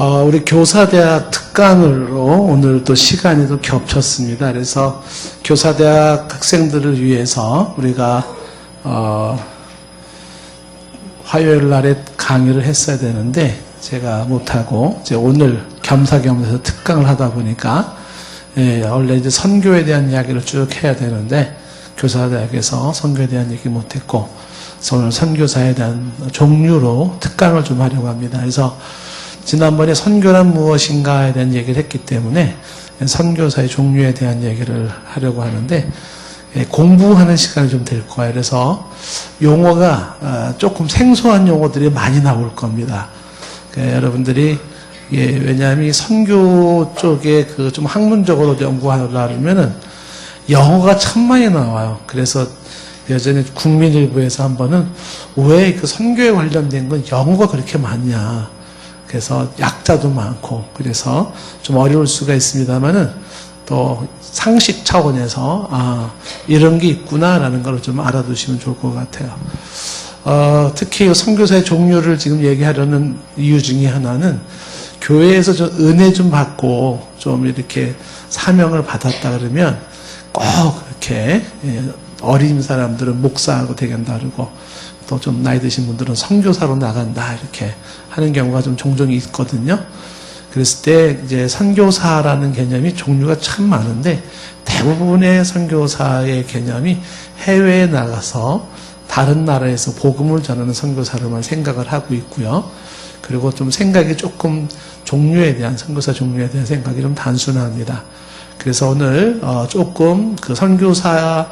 우리 교사대학 특강으로 오늘 또 시간이 또 겹쳤습니다. 그래서 교사대학 학생들을 위해서 우리가 화요일 날에 강의를 했어야 되는데 제가 못하고 이제 오늘 겸사겸사 특강을 하다 보니까 원래 이제 선교에 대한 이야기를 쭉 해야 되는데 교사대학에서 선교에 대한 얘기 못했고 그래서 오늘 선교사에 대한 종류로 특강을 좀 하려고 합니다. 그래서 지난번에 선교란 무엇인가에 대한 얘기를 했기 때문에 선교사의 종류에 대한 얘기를 하려고 하는데 공부하는 시간이 좀 될 거예요. 그래서 용어가 조금 생소한 용어들이 많이 나올 겁니다. 그러니까 여러분들이 왜냐하면 이 선교 쪽에 그 좀 학문적으로 연구하려면은 영어가 참 많이 나와요. 그래서 예전에 국민일보에서 한 번은 왜 그 선교에 관련된 건 영어가 그렇게 많냐. 그래서 약자도 많고 그래서 좀 어려울 수가 있습니다만은 또 상식 차원에서 이런 게 있구나라는 걸 좀 알아두시면 좋을 것 같아요. 특히 선교사의 종류를 지금 얘기하려는 이유 중에 하나는 교회에서 좀 은혜 좀 받고 좀 이렇게 사명을 받았다 그러면 꼭 그렇게 어린 사람들은 목사하고 되겠다 그러고 또 좀 나이 드신 분들은 선교사로 나간다 이렇게 하는 경우가 좀 종종 있거든요. 그랬을 때 이제 선교사라는 개념이 종류가 참 많은데 대부분의 선교사의 개념이 해외에 나가서 다른 나라에서 복음을 전하는 선교사로만 생각을 하고 있고요. 그리고 좀 생각이 조금 종류에 대한 선교사 종류에 대한 생각이 좀 단순합니다. 그래서 오늘 조금 그 선교사가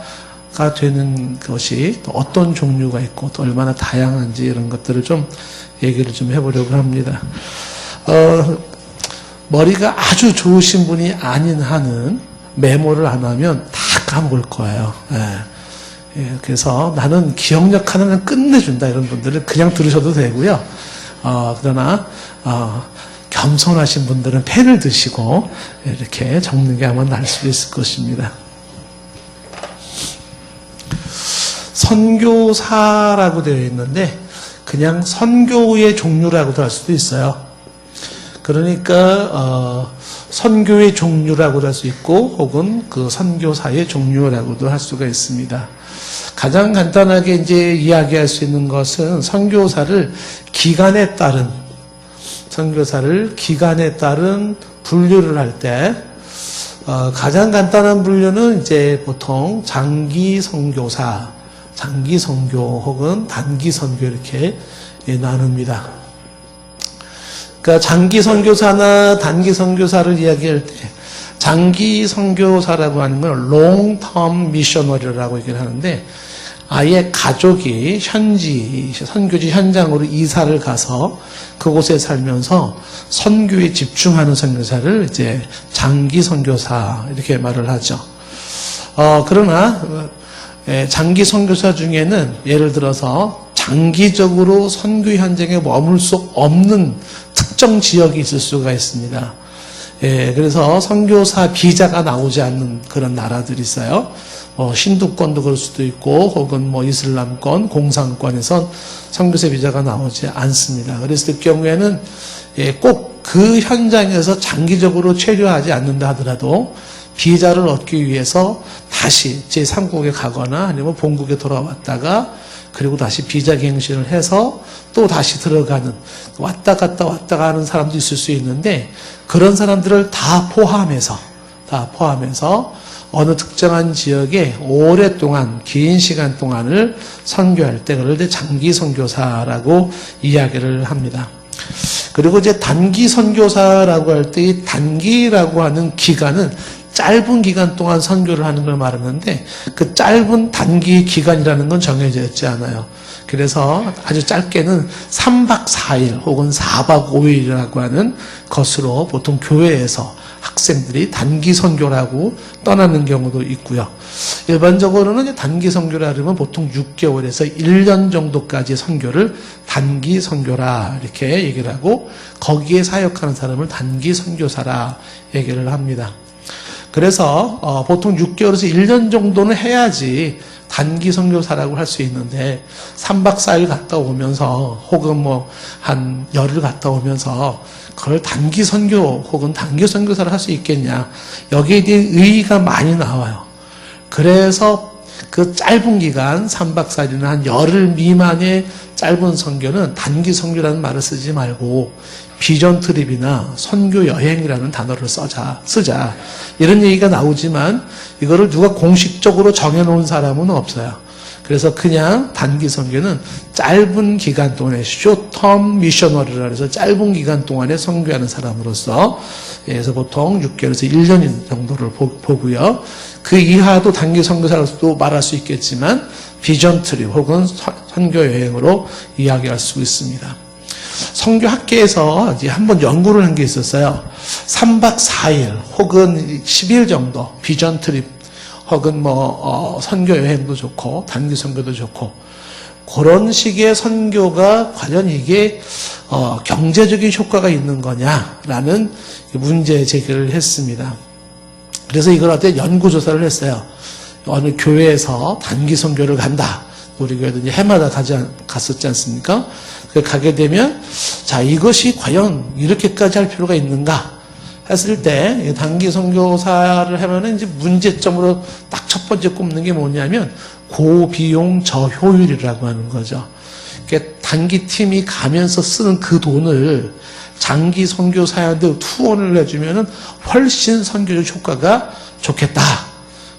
되는 것이 또 어떤 종류가 있고 또 얼마나 다양한지 이런 것들을 좀 얘기를 좀 해보려고 합니다. 머리가 아주 좋으신 분이 아닌 한은 메모를 안 하면 다 까먹을 거예요. 그래서 나는 기억력 하나는 끝내준다 이런 분들은 그냥 들으셔도 되고요. 그러나 겸손하신 분들은 펜을 드시고 이렇게 적는 게 아마 나을 수도 있을 것입니다. 선교사라고 되어 있는데 그냥 선교의 종류라고도 할 수도 있어요. 그러니까 선교의 종류라고도 할 수 있고 혹은 그 선교사의 종류라고도 할 수가 있습니다. 가장 간단하게 이제 이야기할 수 있는 것은 선교사를 기간에 따른 분류를 할 때 가장 간단한 분류는 이제 보통 장기 선교사, 장기 선교 혹은 단기 선교 이렇게 나눕니다. 그러니까 장기 선교사나 단기 선교사를 이야기할 때 장기 선교사라고 하는 건 long term missionary라고 얘기를 하는데 아예 가족이 선교지 현장으로 이사를 가서 그곳에 살면서 선교에 집중하는 선교사를 이제 장기 선교사 이렇게 말을 하죠. 그러나 장기 선교사 중에는 예를 들어서 장기적으로 선교 현장에 머물 수 없는 특정 지역이 있을 수가 있습니다. 그래서 선교사 비자가 나오지 않는 그런 나라들이 있어요. 신두권도 그럴 수도 있고 혹은 이슬람권, 공산권에선 선교사 비자가 나오지 않습니다. 그랬을 경우에는 꼭 그 현장에서 장기적으로 체류하지 않는다 하더라도 비자를 얻기 위해서 다시 제3국에 가거나 아니면 본국에 돌아왔다가 그리고 다시 비자 갱신을 해서 또 다시 들어가는 왔다 갔다 하는 사람도 있을 수 있는데 그런 사람들을 다 포함해서 어느 특정한 지역에 오랫동안 긴 시간 동안을 선교할 때 그럴 때 장기 선교사라고 이야기를 합니다. 그리고 이제 단기 선교사라고 할 때 이 단기라고 하는 기간은 짧은 기간 동안 선교를 하는 걸 말하는데 그 짧은 단기 기간이라는 건 정해져 있지 않아요. 그래서 아주 짧게는 3박 4일 혹은 4박 5일이라고 하는 것으로 보통 교회에서 학생들이 단기 선교라고 떠나는 경우도 있고요. 일반적으로는 단기 선교라 그러면 보통 6개월에서 1년 정도까지 선교를 단기 선교라 이렇게 얘기를 하고 거기에 사역하는 사람을 단기 선교사라 얘기를 합니다. 그래서 보통 6개월에서 1년 정도는 해야지 단기 선교사라고 할 수 있는데 3박 4일 갔다 오면서 혹은 뭐 한 열흘 갔다 오면서 그걸 단기 선교 혹은 단기 선교사를 할 수 있겠냐. 여기에 대해 의의가 많이 나와요. 그래서 그 짧은 기간 3박 4일이나 한 열흘 미만의 짧은 선교는 단기 선교라는 말을 쓰지 말고 비전 트립이나 선교 여행이라는 단어를 쓰자. 이런 얘기가 나오지만 이거를 누가 공식적으로 정해놓은 사람은 없어요. 그래서 그냥 단기 선교는 짧은 기간 동안에 short-term missionary라 해서 짧은 기간 동안에 선교하는 사람으로서 그래서 보통 6개월에서 1년 정도를 보고요. 그 이하도 단기 선교사로서도 말할 수 있겠지만 비전 트립 혹은 선교 여행으로 이야기할 수 있습니다. 선교학계에서 이제 한번 연구를 한 게 있었어요. 3박 4일 혹은 10일 정도 비전 트립 혹은 선교 여행도 좋고 단기 선교도 좋고 그런 식의 선교가 과연 이게 경제적인 효과가 있는 거냐라는 문제 제기를 했습니다. 그래서 이걸 어떤 연구조사를 했어요. 어느 교회에서 단기 선교를 간다. 우리 교회도 이제 해마다 갔었지 않습니까? 가게 되면 자 이것이 과연 이렇게까지 할 필요가 있는가 했을 때 단기 선교사를 하면은 이제 문제점으로 딱 첫 번째 꼽는 게 뭐냐면 고비용 저효율이라고 하는 거죠. 그러니까 단기 팀이 가면서 쓰는 그 돈을 장기 선교사한테 투혼을 해주면은 훨씬 선교적 효과가 좋겠다.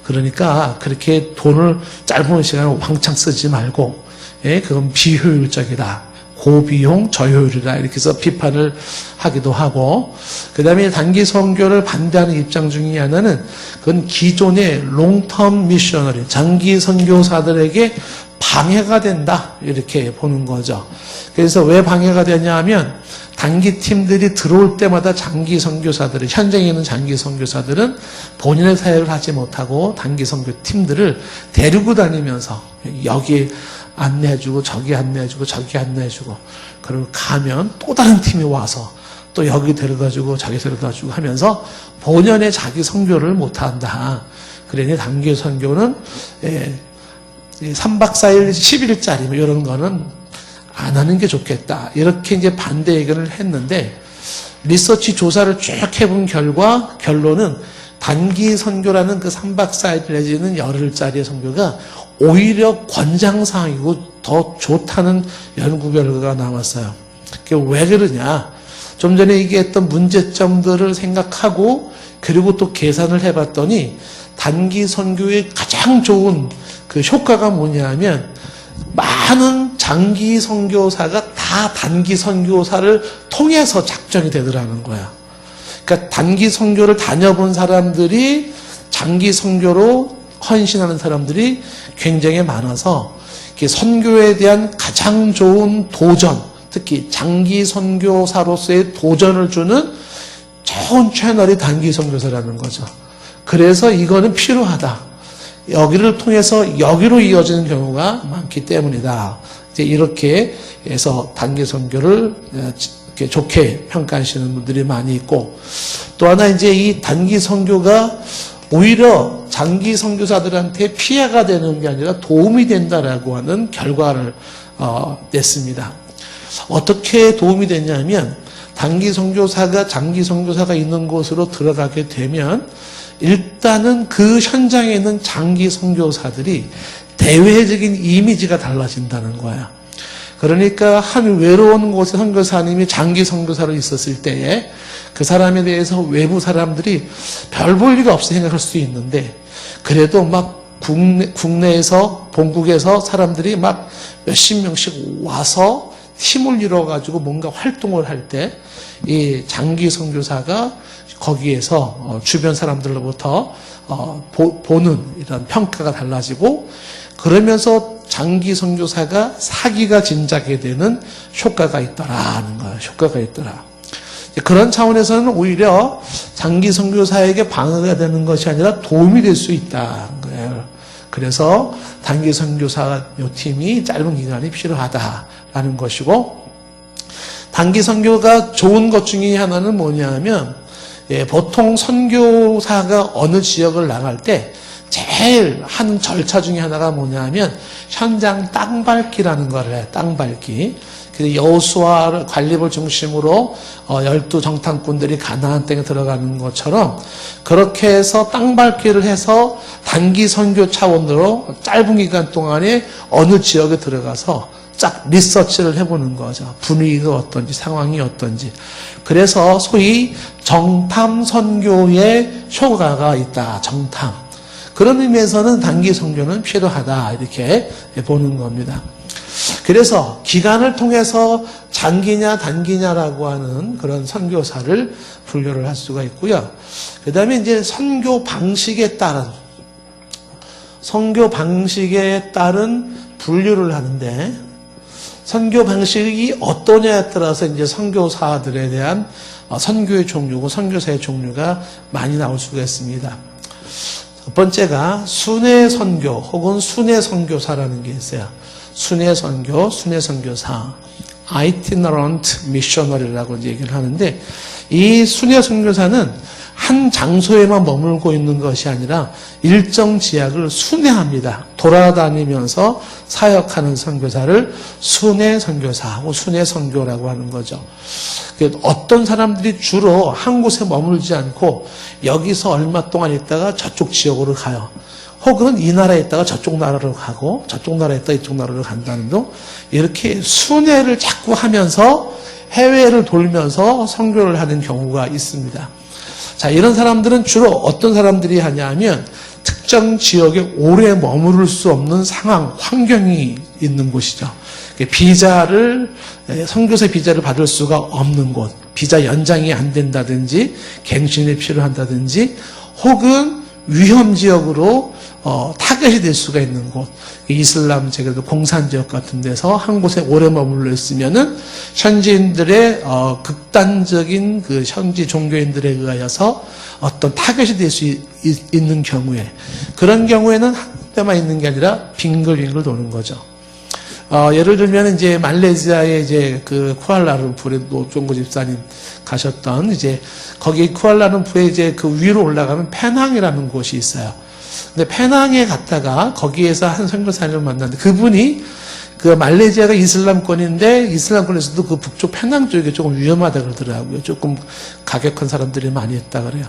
그러니까 그렇게 돈을 짧은 시간에 왕창 쓰지 말고, 그건 비효율적이다. 고비용 저효율이다. 이렇게 해서 비판을 하기도 하고, 그 다음에 단기 선교를 반대하는 입장 중에 하나는 그건 기존의 롱텀 미셔너리, 장기 선교사들에게 방해가 된다. 이렇게 보는 거죠. 그래서 왜 방해가 되냐 하면 단기 팀들이 들어올 때마다 장기 선교사들이, 현장에 있는 장기 선교사들은 본인의 사역을 하지 못하고 단기 선교 팀들을 데리고 다니면서 여기 안내해주고 저기 안내해주고 저기 안내해주고 그리고 가면 또 다른 팀이 와서 또 여기 데려다주고 저기 데려다주고 하면서 본연의 자기 선교를 못한다. 그러니 단기 선교는 3박 4일 10일짜리 이런 거는 안 하는 게 좋겠다. 이렇게 이제 반대 의견을 했는데 리서치 조사를 쭉 해본 결과 결론은 단기 선교라는 그 3박 4일 내지는 열흘짜리의 선교가 오히려 권장사항이고 더 좋다는 연구 결과가 나왔어요. 그게 왜 그러냐? 좀 전에 얘기했던 문제점들을 생각하고 그리고 또 계산을 해봤더니 단기 선교의 가장 좋은 그 효과가 뭐냐면 많은 장기 선교사가 다 단기 선교사를 통해서 작정이 되더라는 거야. 그러니까 단기 선교를 다녀본 사람들이 장기 선교로 헌신하는 사람들이 굉장히 많아서 선교에 대한 가장 좋은 도전, 특히 장기 선교사로서의 도전을 주는 좋은 채널이 단기 선교사라는 거죠. 그래서 이거는 필요하다. 여기를 통해서 여기로 이어지는 경우가 많기 때문이다. 이제 이렇게 해서 단기 선교를 이렇게 좋게 평가하시는 분들이 많이 있고, 또 하나 이제 이 단기 선교가 오히려 장기 선교사들한테 피해가 되는 게 아니라 도움이 된다라고 하는 결과를 냈습니다. 어떻게 도움이 되냐면 단기 선교사가 장기 선교사가 있는 곳으로 들어가게 되면 일단은 그 현장에 있는 장기 선교사들이 대외적인 이미지가 달라진다는 거야. 그러니까 한 외로운 곳에 선교사님이 장기 선교사로 있었을 때에 그 사람에 대해서 외부 사람들이 별 볼 일이 없이 생각할 수 있는데 그래도 막 국내에서 본국에서 사람들이 막 몇십 명씩 와서 팀을 이뤄가지고 뭔가 활동을 할 때 이 장기 선교사가 거기에서 주변 사람들로부터 보는 이런 평가가 달라지고 그러면서 장기 선교사가 사기가 진작이 되는 효과가 있더라는 거예요. 효과가 있더라. 그런 차원에서는 오히려 장기 선교사에게 방해가 되는 것이 아니라 도움이 될 수 있다는 거예요. 그래서 단기 선교사 요 팀이 짧은 기간이 필요하다라는 것이고, 단기 선교가 좋은 것 중에 하나는 뭐냐 하면 보통 선교사가 어느 지역을 나갈 때 제일 하는 절차 중에 하나가 뭐냐면 현장 땅 밟기라는 걸 해요. 땅 밟기. 그래서 여호수아 관리를 중심으로 12정탐꾼들이 가나안 땅에 들어가는 것처럼 그렇게 해서 땅 밟기를 해서 단기 선교 차원으로 짧은 기간 동안에 어느 지역에 들어가서 쫙 리서치를 해보는 거죠. 분위기가 어떤지, 상황이 어떤지. 그래서 소위 정탐 선교의 효과가 있다. 정탐. 그런 의미에서는 단기 선교는 필요하다. 이렇게 보는 겁니다. 그래서 기간을 통해서 장기냐 단기냐라고 하는 그런 선교사를 분류를 할 수가 있고요. 그 다음에 이제 선교 방식에 따른 분류를 하는데 선교 방식이 어떠냐에 따라서 이제 선교사들에 대한 선교의 종류고 선교사의 종류가 많이 나올 수가 있습니다. 첫 번째가 순회 선교 혹은 순회 선교사라는 게 있어요. 순회 선교, 순회 선교사, itinerant missionary라고 이제 얘기를 하는데 이 순회 선교사는 한 장소에만 머물고 있는 것이 아니라 일정 지역을 순회합니다. 돌아다니면서 사역하는 선교사를 순회 선교사 혹은 순회 선교라고 하는 거죠. 어떤 사람들이 주로 한 곳에 머물지 않고 여기서 얼마 동안 있다가 저쪽 지역으로 가요. 혹은 이 나라에 있다가 저쪽 나라로 가고 저쪽 나라에 있다가 이쪽 나라로 간다는 등 이렇게 순회를 자꾸 하면서 해외를 돌면서 선교를 하는 경우가 있습니다. 자, 이런 사람들은 주로 어떤 사람들이 하냐면 특정 지역에 오래 머무를 수 없는 상황, 환경이 있는 곳이죠. 선교사 비자를 받을 수가 없는 곳, 비자 연장이 안 된다든지 갱신이 필요한다든지 혹은 위험 지역으로 타겟이 될 수가 있는 곳, 이슬람 제도 공산 지역 같은 데서 한 곳에 오래 머물러 있으면은 현지인들의 극단적인 그 현지 종교인들에 의하여서 어떤 타겟이 될 수 있는 경우에 그런 경우에는 한 군데만 있는 게 아니라 빙글빙글 도는 거죠. 예를 들면 이제 말레이시아의 이제 그 쿠알라룸푸르에 노종고 집사님 가셨던 이제 거기 쿠알라룸푸르에 이제 그 위로 올라가면 페낭이라는 곳이 있어요. 근데 페낭에 갔다가 거기에서 한 선교사님을 만났는데 그분이 그 말레이시아가 이슬람권인데 이슬람권에서도 그 북쪽 페낭 쪽이 조금 위험하다 그러더라고요. 조금 가격한 사람들이 많이 있다 그래요.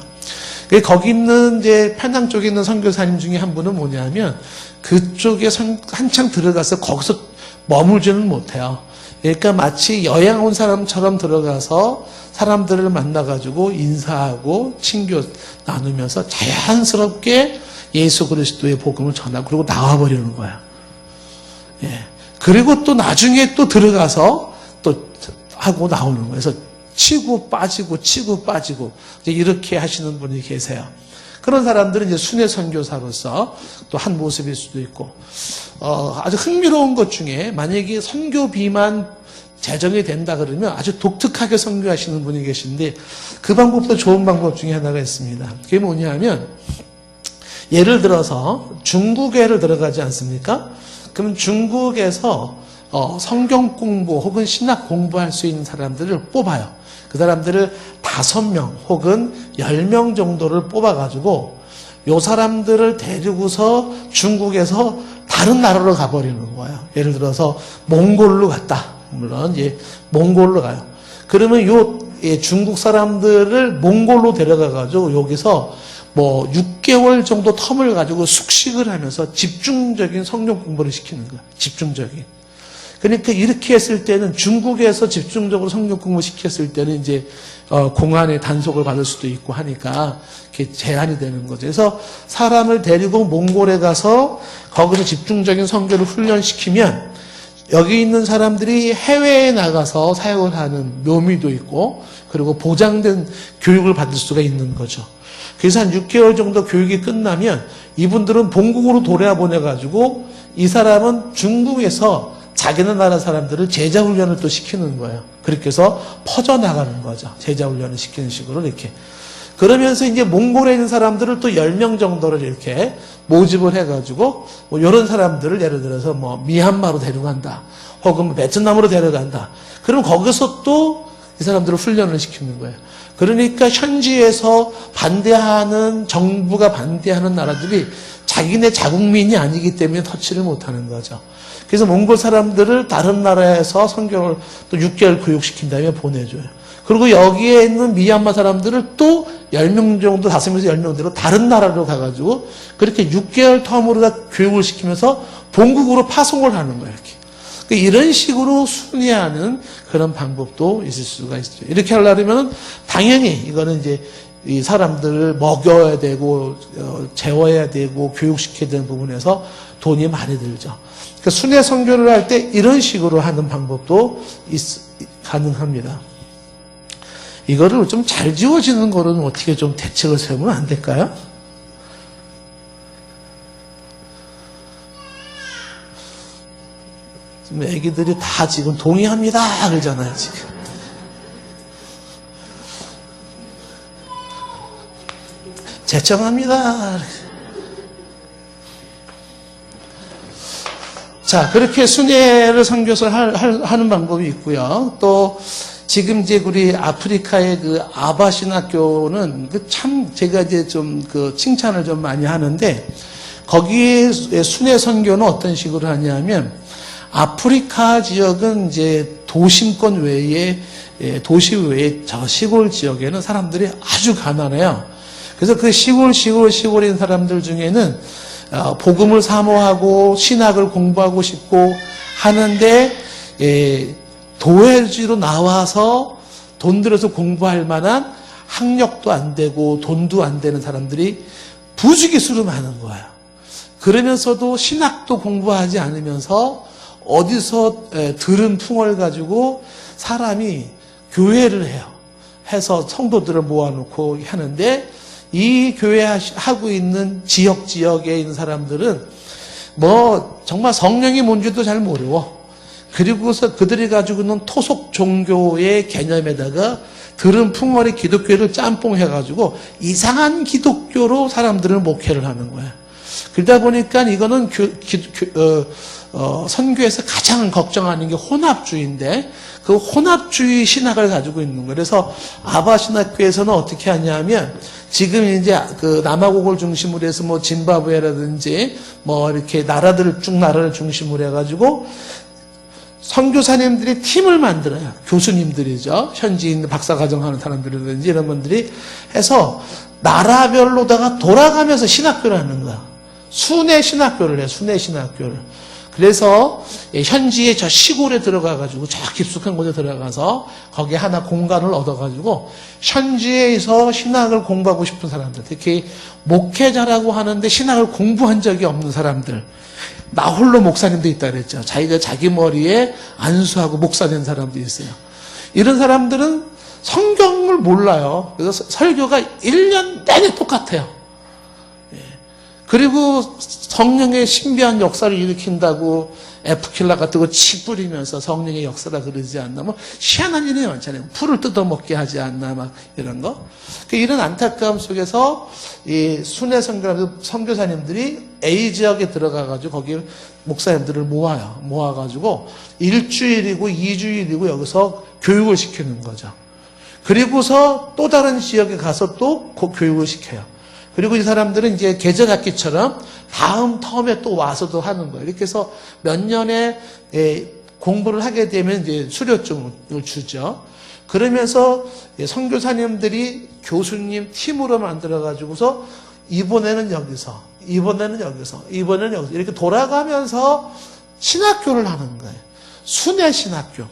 거기 있는 이제 페낭 쪽에 있는 선교사님 중에 한 분은 뭐냐면 그쪽에 한창 들어가서 거기서 머물지는 못해요. 그러니까 마치 여행 온 사람처럼 들어가서 사람들을 만나가지고 인사하고 친교 나누면서 자연스럽게 예수 그리스도의 복음을 전하고 그리고 나와버리는 거야. 예. 그리고 또 나중에 또 들어가서 또 하고 나오는 거예요. 그래서 치고 빠지고 이제 이렇게 하시는 분이 계세요. 그런 사람들은 이제 순회 선교사로서 또 한 모습일 수도 있고, 아주 흥미로운 것 중에 만약에 선교비만 제정이 된다 그러면 아주 독특하게 선교하시는 분이 계신데 그 방법도 좋은 방법 중에 하나가 있습니다. 그게 뭐냐면 예를 들어서 중국에를 들어가지 않습니까? 그럼 중국에서 성경 공부 혹은 신학 공부할 수 있는 사람들을 뽑아요. 그 사람들을 5명 혹은 10명 정도를 뽑아가지고 요 사람들을 데리고서 중국에서 다른 나라로 가버리는 거예요. 예를 들어서 몽골로 갔다. 물론 이제 몽골로 가요. 그러면 중국 사람들을 몽골로 데려가가지고 여기서 뭐 6개월 정도 텀을 가지고 숙식을 하면서 집중적인 성경 공부를 시키는 거예요. 집중적인. 그러니까 이렇게 했을 때는 중국에서 집중적으로 성경 공부 시켰을 때는 이제 공안의 단속을 받을 수도 있고 하니까 이렇게 제한이 되는 거죠. 그래서 사람을 데리고 몽골에 가서 거기서 집중적인 성교를 훈련시키면 여기 있는 사람들이 해외에 나가서 사역을 하는 묘미도 있고 그리고 보장된 교육을 받을 수가 있는 거죠. 그래서 한 6개월 정도 교육이 끝나면 이분들은 본국으로 돌아보내가지고 이 사람은 중국에서 자기네 나라 사람들을 제자훈련을 또 시키는 거예요. 그렇게 해서 퍼져나가는 거죠. 제자훈련을 시키는 식으로 이렇게. 그러면서 이제 몽골에 있는 사람들을 또 10명 정도를 이렇게 모집을 해가지고 뭐 이런 사람들을 예를 들어서 뭐 미얀마로 데려간다. 혹은 뭐 베트남으로 데려간다. 그럼 거기서 또 이 사람들을 훈련을 시키는 거예요. 그러니까 현지에서 반대하는 정부가 반대하는 나라들이 자기네 자국민이 아니기 때문에 터치를 못하는 거죠. 그래서 몽골 사람들을 다른 나라에서 선교를 또 6개월 교육시킨 다음에 보내줘요. 그리고 여기에 있는 미얀마 사람들을 또 10명 정도, 5명에서 10명 대로 다른 나라로 가가지고 그렇게 6개월 텀으로 다 교육을 시키면서 본국으로 파송을 하는 거예요, 이렇게. 그러니까 이런 식으로 순회하는 그런 방법도 있을 수가 있죠. 이렇게 하려면 당연히 이거는 이제 이 사람들을 먹여야 되고, 재워야 되고, 교육시켜야 되는 부분에서 돈이 많이 들죠. 그러니까 순회 선교를 할 때 이런 식으로 하는 방법도 가능합니다. 이거를 좀 잘 지워지는 거는 어떻게 좀 대책을 세우면 안 될까요? 지금 애기들이 다 지금 동의합니다 그러잖아요, 지금. 제청합니다. 자, 그렇게 순회를 선교를 하는 방법이 있고요. 또 지금 이제 우리 아프리카의 그 아바 신학교는 참 제가 이제 좀 그 칭찬을 좀 많이 하는데 거기에 순회 선교는 어떤 식으로 하냐면 아프리카 지역은 이제 도심권 외에 도시 외에 저 시골 지역에는 사람들이 아주 가난해요. 그래서 그 시골인 사람들 중에는 복음을 사모하고 신학을 공부하고 싶고 하는데 도회지로 나와서 돈 들여서 공부할 만한 학력도 안 되고 돈도 안 되는 사람들이 부지기수로 많은 거예요. 그러면서도 신학도 공부하지 않으면서 어디서 들은 풍을 가지고 사람이 교회를 해요. 해서 성도들을 모아놓고 하는데 이 교회 하고 있는 지역에 있는 사람들은 뭐 정말 성령이 뭔지도 잘 모르고 그리고서 그들이 가지고 있는 토속 종교의 개념에다가 들은 풍월의 기독교를 짬뽕해가지고 이상한 기독교로 사람들을 목회를 하는 거예요. 그러다 보니까 이거는 선교에서 가장 걱정하는 게 혼합주의인데 그 혼합주의 신학을 가지고 있는 거예요. 그래서 아바 신학교에서는 어떻게 하냐면 지금 이제 그 남아공을 중심으로 해서 뭐 짐바브웨라든지 뭐 이렇게 나라들을 중심으로 해가지고 선교사님들이 팀을 만들어요. 교수님들이죠. 현지인 박사과정 하는 사람들이라든지 이런 분들이 해서 나라별로다가 돌아가면서 신학교를 하는 거야. 순회 신학교를 해, 순회 신학교를. 그래서 현지의 저 시골에 들어가가지고 저 깊숙한 곳에 들어가서 거기에 하나 공간을 얻어가지고 현지에서 신학을 공부하고 싶은 사람들, 특히 목회자라고 하는데 신학을 공부한 적이 없는 사람들, 나 홀로 목사님도 있다 그랬죠. 자기가 자기 머리에 안수하고 목사 된 사람도 있어요. 이런 사람들은 성경을 몰라요. 그래서 설교가 1년 내내 똑같아요. 그리고 성령의 신비한 역사를 일으킨다고 에프킬라 같은 거 치 뿌리면서 성령의 역사라 그러지 않나? 뭐 희한한 일이 많잖아요. 풀을 뜯어먹게 하지 않나? 막 이런 거. 이런 안타까움 속에서 이 순회 선교사님들이 A 지역에 들어가가지고 거기 목사님들을 모아가지고 1주일이고 2주일이고 여기서 교육을 시키는 거죠. 그리고서 또 다른 지역에 가서 또 교육을 시켜요. 그리고 이 사람들은 이제 계절학기처럼 다음 텀에 또 와서도 하는 거예요. 이렇게 해서 몇 년에 공부를 하게 되면 이제 수료증을 주죠. 그러면서 선교사님들이 교수님 팀으로 만들어가지고서 이번에는 여기서 이렇게 돌아가면서 신학교를 하는 거예요. 순회 신학교.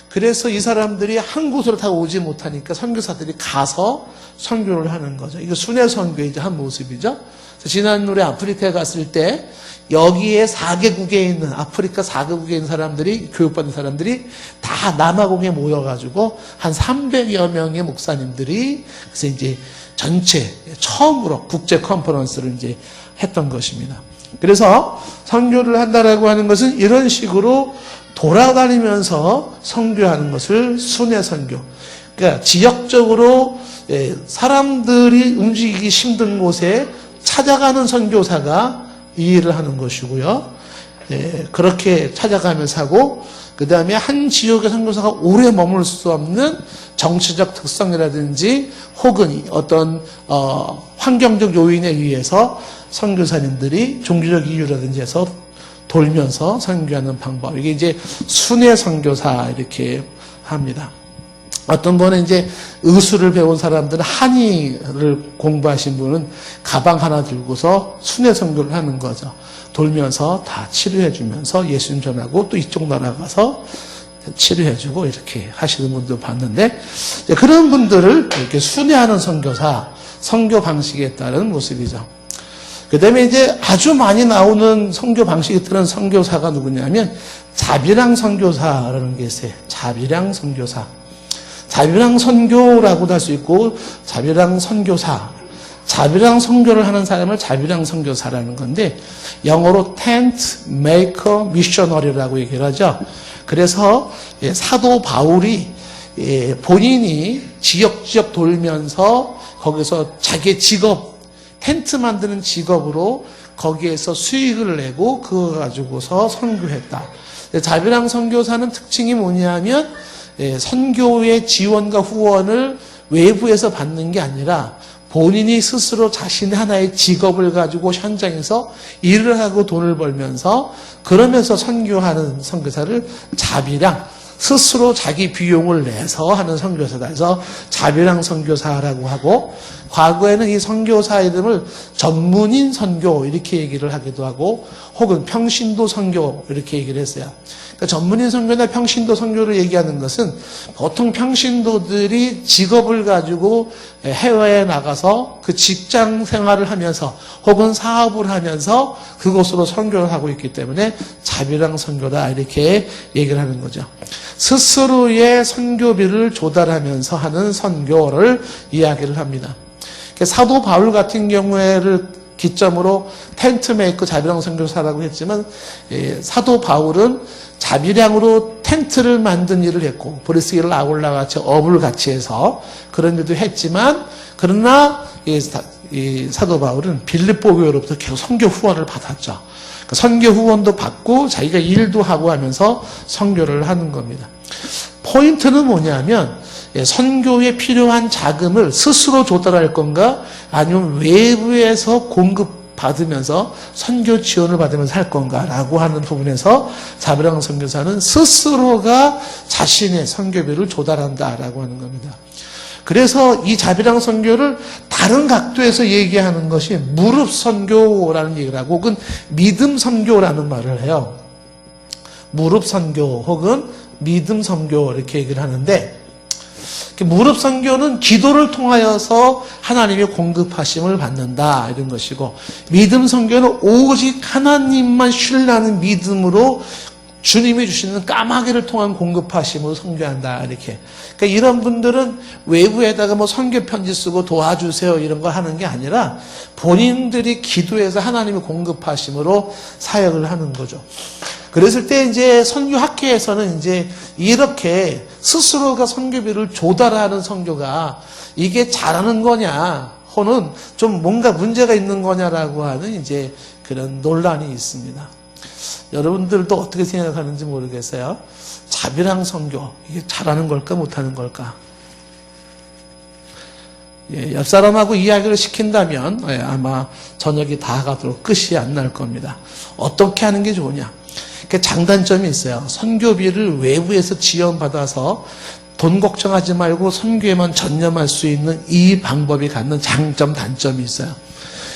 그래서 이 사람들이 한 곳으로 다 오지 못하니까 선교사들이 가서 선교를 하는 거죠. 이거 순회 선교의 이제 한 모습이죠. 지난 우리 아프리카에 갔을 때 여기에 4개국에 있는 아프리카 4개국에 있는 사람들이 교육받은 사람들이 다 남아공에 모여가지고 한 300여 명의 목사님들이 그래서 이제 전체 처음으로 국제 컨퍼런스를 이제 했던 것입니다. 그래서 선교를 한다라고 하는 것은 이런 식으로 돌아다니면서 선교하는 것을 순회 선교. 그러니까 지역적으로 사람들이 움직이기 힘든 곳에 찾아가는 선교사가 이 일을 하는 것이고요. 그렇게 찾아가면서 하고 그 다음에 한 지역의 선교사가 오래 머물 수 없는 정치적 특성이라든지 혹은 어떤 환경적 요인에 의해서 선교사님들이 종교적 이유라든지 해서 돌면서 선교하는 방법. 이게 이제 순회 선교사 이렇게 합니다. 어떤 분은 이제 의술을 배운 사람들은 한의를 공부하신 분은 가방 하나 들고서 순회 선교를 하는 거죠. 돌면서 다 치료해주면서 예수님 전하고 또 이쪽 나라 가서 치료해주고 이렇게 하시는 분도 봤는데, 그런 분들을 이렇게 순회하는 선교사, 선교 방식에 따른 모습이죠. 그 다음에 이제 아주 많이 나오는 선교 방식에 따른 선교사가 누구냐면 자비랑 선교사라는 게 있어요. 자비랑 선교사. 자비랑 선교라고도 할 수 있고 자비랑 선교사. 자비랑 선교를 하는 사람을 자비랑 선교사라는 건데, 영어로 tent maker missionary라고 얘기를 하죠. 그래서 사도 바울이 본인이 지역 돌면서 거기서 자기의 직업, 텐트 만드는 직업으로 거기에서 수익을 내고 그거 가지고서 선교했다. 자비랑 선교사는 특징이 뭐냐면 선교의 지원과 후원을 외부에서 받는 게 아니라 본인이 스스로 자신의 하나의 직업을 가지고 현장에서 일을 하고 돈을 벌면서 그러면서 선교하는 선교사를 자비랑, 스스로 자기 비용을 내서 하는 선교사다. 그래서 자비랑 선교사라고 하고, 과거에는 이 선교사 이름을 전문인 선교 이렇게 얘기를 하기도 하고, 혹은 평신도 선교 이렇게 얘기를 했어요. 그러니까 전문인 선교나 평신도 선교를 얘기하는 것은 보통 평신도들이 직업을 가지고 해외에 나가서 그 직장 생활을 하면서 혹은 사업을 하면서 그곳으로 선교를 하고 있기 때문에 자비랑 선교다 이렇게 얘기를 하는 거죠. 스스로의 선교비를 조달하면서 하는 선교를 이야기를 합니다. 사도 바울 같은 경우에를 기점으로 텐트메이커 자비랑 선교사라고 했지만, 사도 바울은 자비량으로 텐트를 만든 일을 했고 브리스길라 아굴라 같이 업을 같이 해서 그런 일도 했지만, 그러나 이 사도 바울은 빌립보 교회로부터 계속 선교 후원을 받았죠. 그러니까 선교 후원도 받고 자기가 일도 하고 하면서 선교를 하는 겁니다. 포인트는 뭐냐면 선교에 필요한 자금을 스스로 조달할 건가 아니면 외부에서 공급받으면서 선교 지원을 받으면서 할 건가라고 하는 부분에서 자비랑 선교사는 스스로가 자신의 선교비를 조달한다라고 하는 겁니다. 그래서 이 자비랑 선교를 다른 각도에서 얘기하는 것이 무릎 선교라는 얘기를 하고, 혹은 믿음 선교라는 말을 해요. 무릎 선교 혹은 믿음 선교 이렇게 얘기를 하는데, 무릎 선교는 기도를 통하여서 하나님의 공급하심을 받는다 이런 것이고, 믿음 선교는 오직 하나님만 신뢰하는 믿음으로 주님이 주시는 까마귀를 통한 공급하심으로 선교한다 이렇게. 그러니까 이런 분들은 외부에다가 뭐 선교 편지 쓰고 도와주세요 이런 거 하는 게 아니라 본인들이 기도해서 하나님의 공급하심으로 사역을 하는 거죠. 그랬을 때 이제 선교학회에서는 이제 이렇게 스스로가 선교비를 조달하는 선교가 이게 잘하는 거냐, 혹은 좀 뭔가 문제가 있는 거냐라고 하는 이제 그런 논란이 있습니다. 여러분들도 어떻게 생각하는지 모르겠어요. 자비랑 선교, 이게 잘하는 걸까 못하는 걸까? 옆 사람하고 이야기를 시킨다면 아마 저녁이 다 가도록 끝이 안 날 겁니다. 어떻게 하는 게 좋으냐? 장단점이 있어요. 선교비를 외부에서 지원받아서 돈 걱정하지 말고 선교에만 전념할 수 있는 이 방법이 갖는 장점, 단점이 있어요.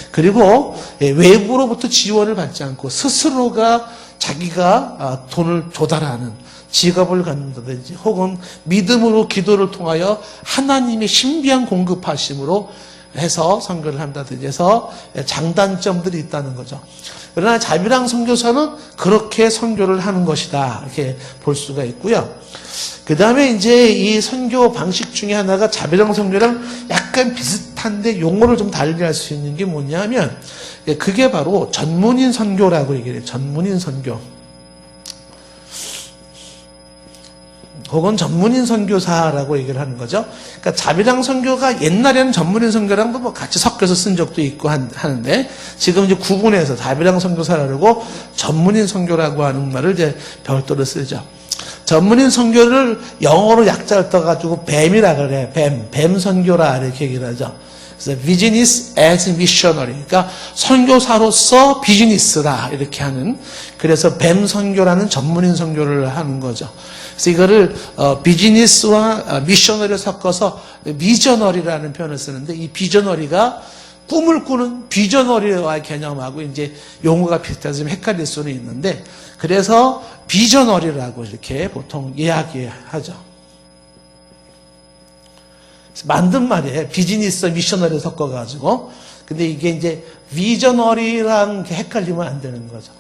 그리고 외부로부터 지원을 받지 않고 스스로가 자기가 돈을 조달하는 직업을 갖는다든지 혹은 믿음으로 기도를 통하여 하나님의 신비한 공급하심으로 해서 선교를 한다든지 해서 장단점들이 있다는 거죠. 그러나 자비랑 선교사는 그렇게 선교를 하는 것이다 이렇게 볼 수가 있고요. 그 다음에 이제 이 선교 방식 중에 하나가 자비랑 선교랑 약간 비슷한데 용어를 좀 다르게 할 수 있는 게 뭐냐면 그게 바로 전문인 선교라고 얘기해요. 전문인 선교. 혹은 전문인 선교사라고 얘기를 하는 거죠. 그러니까 자비랑 선교가 옛날에는 전문인 선교랑도 뭐 같이 섞여서 쓴 적도 있고 하는데 지금 이제 구분해서 자비랑 선교사라고 전문인 선교라고 하는 말을 이제 별도로 쓰죠. 전문인 선교를 영어로 약자를 떠가지고 뱀이라 그래. 뱀 선교라 이렇게 얘기를 하죠. 그래서 비즈니스 as missionary. 그러니까 선교사로서 비즈니스라 이렇게 하는. 그래서 뱀 선교라는 전문인 선교를 하는 거죠. 그래서 이거를 비즈니스와 미셔너리를 섞어서 미저너리라는 표현을 쓰는데 이 비저너리가 꿈을 꾸는 비저너리와의 개념하고 이제 용어가 비슷해서 좀 헷갈릴 수는 있는데 그래서 비저너리라고 이렇게 보통 이야기하죠. 만든 말이에요. 비즈니스 미셔너리 섞어가지고. 근데 이게 이제 비저너리랑 헷갈리면 안 되는 거죠.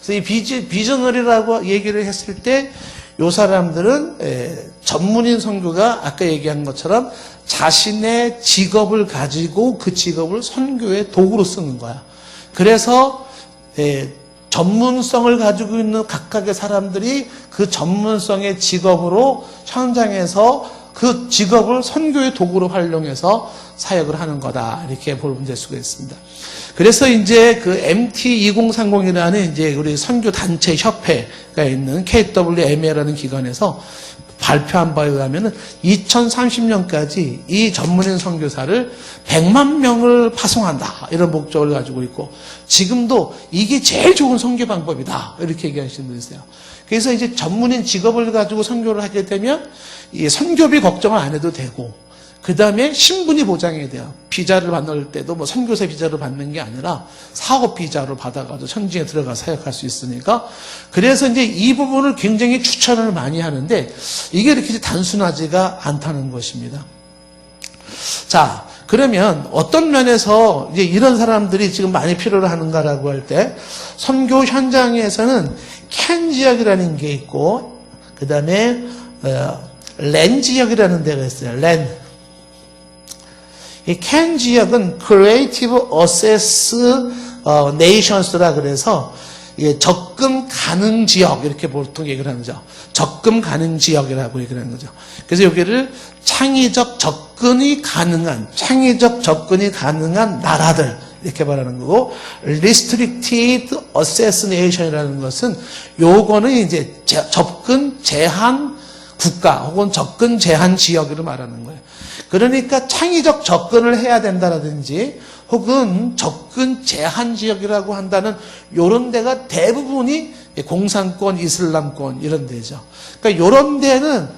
그래서 이 비저너리라고 얘기를 했을 때 요 사람들은 전문인 선교가 아까 얘기한 것처럼 자신의 직업을 가지고 그 직업을 선교의 도구로 쓰는 거야. 그래서 전문성을 가지고 있는 각각의 사람들이 그 전문성의 직업으로 현장에서 그 직업을 선교의 도구로 활용해서 사역을 하는 거다. 이렇게 보면 수가 있습니다. 그래서 이제 그 MT2030이라는 이제 우리 선교 단체 협회가 있는 KWMA라는 기관에서 발표한 바에 의하면 2030년까지 이 전문인 선교사를 100만 명을 파송한다. 이런 목적을 가지고 있고 지금도 이게 제일 좋은 선교 방법이다. 이렇게 얘기하시는 분이 있어요. 그래서 이제 전문인 직업을 가지고 선교를 하게 되면 이 선교비 걱정을 안 해도 되고 그 다음에 신분이 보장이 돼요. 비자를 받을 때도 뭐 선교사 비자를 받는 게 아니라 사업 비자를 받아가지고 현지에 들어가 사역할 수 있으니까 그래서 이제 이 부분을 굉장히 추천을 많이 하는데 이게 이렇게 단순하지가 않다는 것입니다. 자, 그러면 어떤 면에서 이제 이런 사람들이 지금 많이 필요로 하는가라고 할 때 선교 현장에서는 캔 지역이라는 게 있고 그 다음에 렌 지역이라는 데가 있어요. 렌. 이 캔 지역은 Creative Access Nations라 그래서 접근 가능 지역 이렇게 보통 얘기를 하는 거죠. 접근 가능 지역이라고 얘기를 하는 거죠. 그래서 여기를 창의적 접근이 가능한 나라들 이렇게 말하는 거고 Restricted Access Nation이라는 것은 요거는 이제 접근 제한 국가 혹은 접근 제한 지역을 말하는 거예요. 그러니까 창의적 접근을 해야 된다라든지 혹은 접근 제한 지역이라고 한다는 이런 데가 대부분이 공산권, 이슬람권 이런 데죠. 그러니까 이런 데는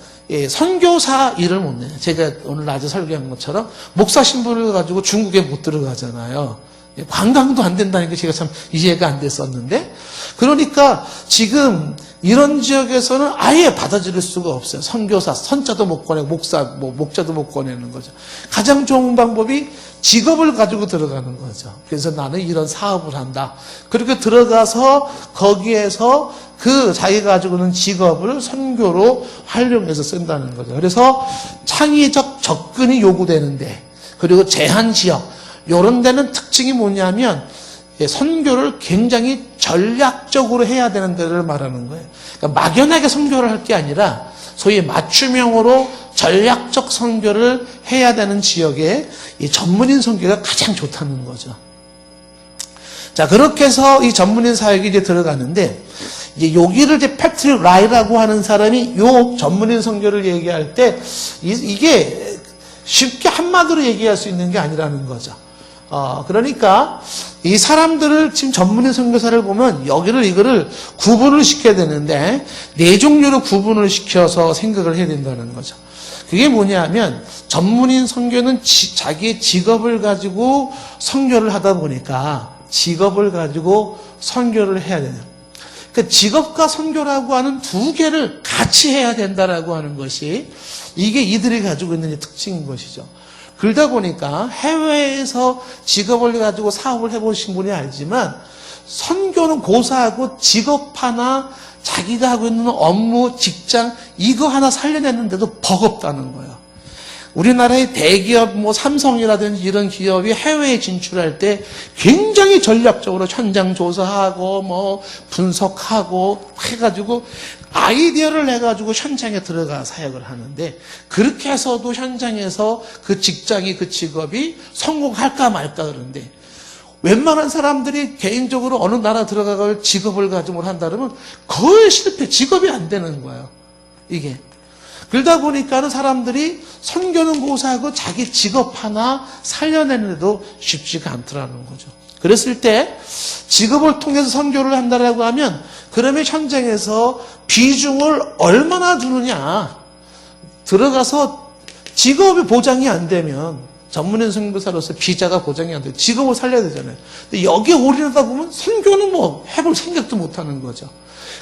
선교사 일을 못 내요. 제가 오늘 낮에 설교한 것처럼 목사 신분을 가지고 중국에 못 들어가잖아요. 관광도 안 된다는 게 제가 참 이해가 안 됐었는데 그러니까 지금 이런 지역에서는 아예 받아들일 수가 없어요. 선교사, 선자도 못 꺼내고 목자도 못 꺼내는 거죠. 가장 좋은 방법이 직업을 가지고 들어가는 거죠. 그래서 나는 이런 사업을 한다. 그렇게 들어가서 거기에서 그 자기가 가지고 있는 직업을 선교로 활용해서 쓴다는 거죠. 그래서 창의적 접근이 요구되는데 그리고 제한 지역 이런 데는 특징이 뭐냐면 선교를 굉장히 전략적으로 해야 되는 데를 말하는 거예요. 그러니까 막연하게 선교를 할 게 아니라 소위 맞춤형으로 전략적 선교를 해야 되는 지역에 이 전문인 선교가 가장 좋다는 거죠. 자, 그렇게 해서 이 전문인 사역이 이제 들어가는데 이제 여기를 이제 패트릭 라이라고 하는 사람이 요 전문인 선교를 얘기할 때 이게 쉽게 한마디로 얘기할 수 있는 게 아니라는 거죠. 그러니까 이 사람들을 지금 전문인 선교사를 보면 이거를 구분을 시켜야 되는데 네 종류로 구분을 시켜서 생각을 해야 된다는 거죠. 그게 뭐냐면 전문인 선교는 자기의 직업을 가지고 선교를 하다 보니까 직업을 가지고 선교를 해야 되는. 그러니까 직업과 선교라고 하는 두 개를 같이 해야 된다라고 하는 것이 이게 이들이 가지고 있는 특징인 것이죠. 그러다 보니까 해외에서 직업을 가지고 사업을 해보신 분이 알지만 선교는 고사하고 직업 하나 자기가 하고 있는 업무, 직장 이거 하나 살려냈는데도 버겁다는 거예요. 우리나라의 대기업 삼성이라든지 이런 기업이 해외에 진출할 때 굉장히 전략적으로 현장 조사하고 분석하고 해가지고 아이디어를 내가지고 현장에 들어가 사역을 하는데 그렇게 해서도 현장에서 그 직장이 그 직업이 성공할까 말까 그러는데 웬만한 사람들이 개인적으로 어느 나라 들어가서 직업을 가지고 한다 그러면 거의 실패, 직업이 안 되는 거예요. 이게. 그러다 보니까는 사람들이 선교는 고사하고 자기 직업 하나 살려내는데도 쉽지가 않더라는 거죠. 그랬을 때 직업을 통해서 선교를 한다라고 하면 그러면 현장에서 비중을 얼마나 두느냐. 들어가서 직업이 보장이 안 되면 전문인 선교사로서 비자가 보장이 안 돼요. 직업을 살려야 되잖아요. 근데 여기에 올인하다 보면 선교는 뭐 해볼 생각도 못 하는 거죠.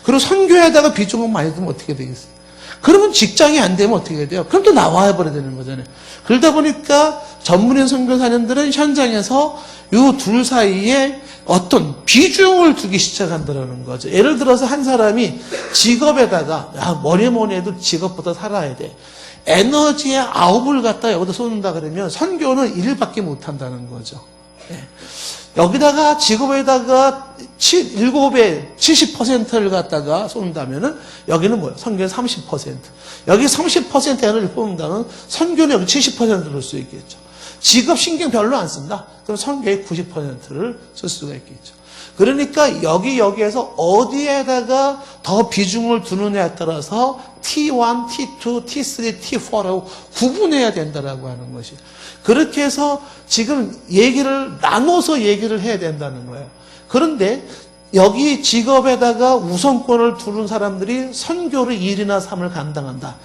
그리고 선교에다가 비중을 많이 두면 어떻게 되겠어요? 그러면 직장이 안 되면 어떻게 돼요? 그럼 또 나와야 버려야 되는 거잖아요. 그러다 보니까 전문인 선교사님들은 현장에서 이 둘 사이에 어떤 비중을 두기 시작한다는 거죠. 예를 들어서 한 사람이 직업에다가 뭐니 해도 직업보다 살아야 돼. 에너지의 9을 갖다 여기다 쏟는다 그러면 선교는 1밖에 못 한다는 거죠. 네. 여기다가 직업에다가 7의 70%를 갖다가 쏟는다면은 여기는 뭐예요? 선교는 30%. 여기 30% 에너지를 뽑는다면 선교는 여기 70%를 쓸 수 있겠죠. 직업 신경 별로 안 쓴다? 그럼 선교의 90%를 쓸 수가 있겠죠. 그러니까 여기에서 어디에다가 더 비중을 두느냐에 따라서 T1, T2, T3, T4라고 구분해야 된다라고 하는 것이. 그렇게 해서 지금 얘기를 나눠서 얘기를 해야 된다는 거예요. 그런데 여기 직업에다가 우선권을 두는 사람들이 선교를 1이나 3을 감당한다.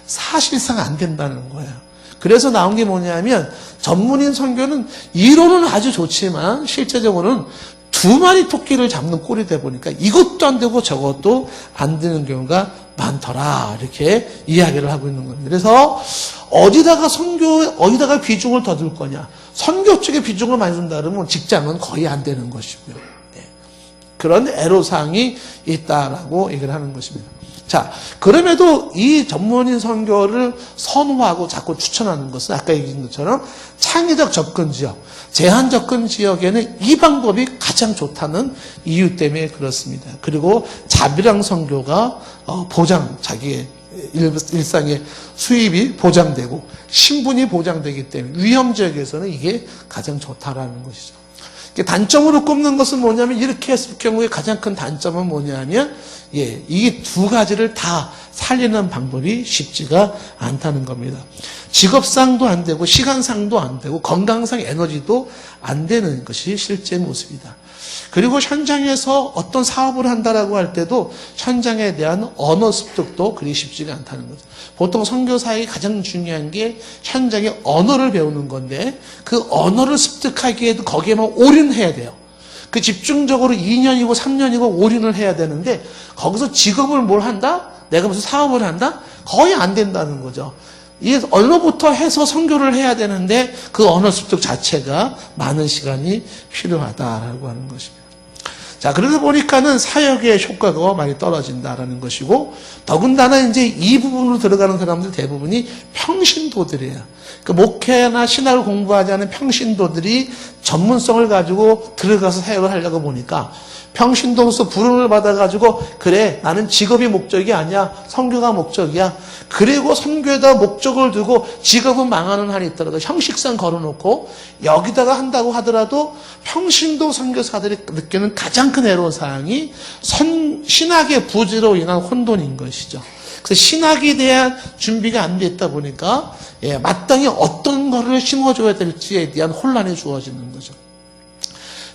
사실상 안 된다는 거예요. 그래서 나온 게 뭐냐면 전문인 선교는 이론은 아주 좋지만 실제적으로는 두 마리 토끼를 잡는 꼴이 되다 보니까 이것도 안 되고 저것도 안 되는 경우가 많더라. 이렇게 이야기를 하고 있는 겁니다. 그래서 어디다가 비중을 더 둘 거냐. 선교 쪽에 비중을 많이 둔다 그러면 직장은 거의 안 되는 것이고요. 네. 그런 애로사항이 있다라고 얘기를 하는 것입니다. 자, 그럼에도 이 전문인 선교를 선호하고 자꾸 추천하는 것은 아까 얘기한 것처럼 창의적 접근 지역, 제한 접근 지역에는 이 방법이 가장 좋다는 이유 때문에 그렇습니다. 그리고 자비랑 선교가 자기의 일상의 수입이 보장되고 신분이 보장되기 때문에 위험 지역에서는 이게 가장 좋다라는 것이죠. 단점으로 꼽는 것은 뭐냐면 이렇게 했을 경우에 가장 큰 단점은 뭐냐면 이 두 가지를 다 살리는 방법이 쉽지가 않다는 겁니다. 직업상도 안 되고 시간상도 안 되고 건강상 에너지도 안 되는 것이 실제 모습이다. 그리고 현장에서 어떤 사업을 한다라고 할 때도 현장에 대한 언어 습득도 그리 쉽지가 않다는 거죠. 보통 선교사의 가장 중요한 게 현장의 언어를 배우는 건데 그 언어를 습득하기에도 거기에만 올인해야 돼요. 그 집중적으로 2년이고 3년이고 올인을 해야 되는데 거기서 직업을 뭘 한다? 내가 무슨 사업을 한다? 거의 안 된다는 거죠. 이 언어부터 해서 선교를 해야 되는데 그 언어 습득 자체가 많은 시간이 필요하다라고 하는 것입니다. 자, 그러다 보니까는 사역의 효과가 많이 떨어진다라는 것이고, 더군다나 이제 이 부분으로 들어가는 사람들 대부분이 평신도들이에요. 그 목회나 신학을 공부하지 않은 평신도들이 전문성을 가지고 들어가서 사역을 하려고 보니까 평신도로서 부름을 받아가지고 그래 나는 직업이 목적이 아니야 선교가 목적이야 그리고 선교에다 목적을 두고 직업은 망하는 한이 있더라도 형식상 걸어놓고 여기다가 한다고 하더라도 평신도 선교사들이 느끼는 가장 큰 애로사항이 신학의 부재로 인한 혼돈인 것이죠. 그래서 신학에 대한 준비가 안 됐다 보니까 마땅히 어떤 거를 심어줘야 될지에 대한 혼란이 주어지는 거죠.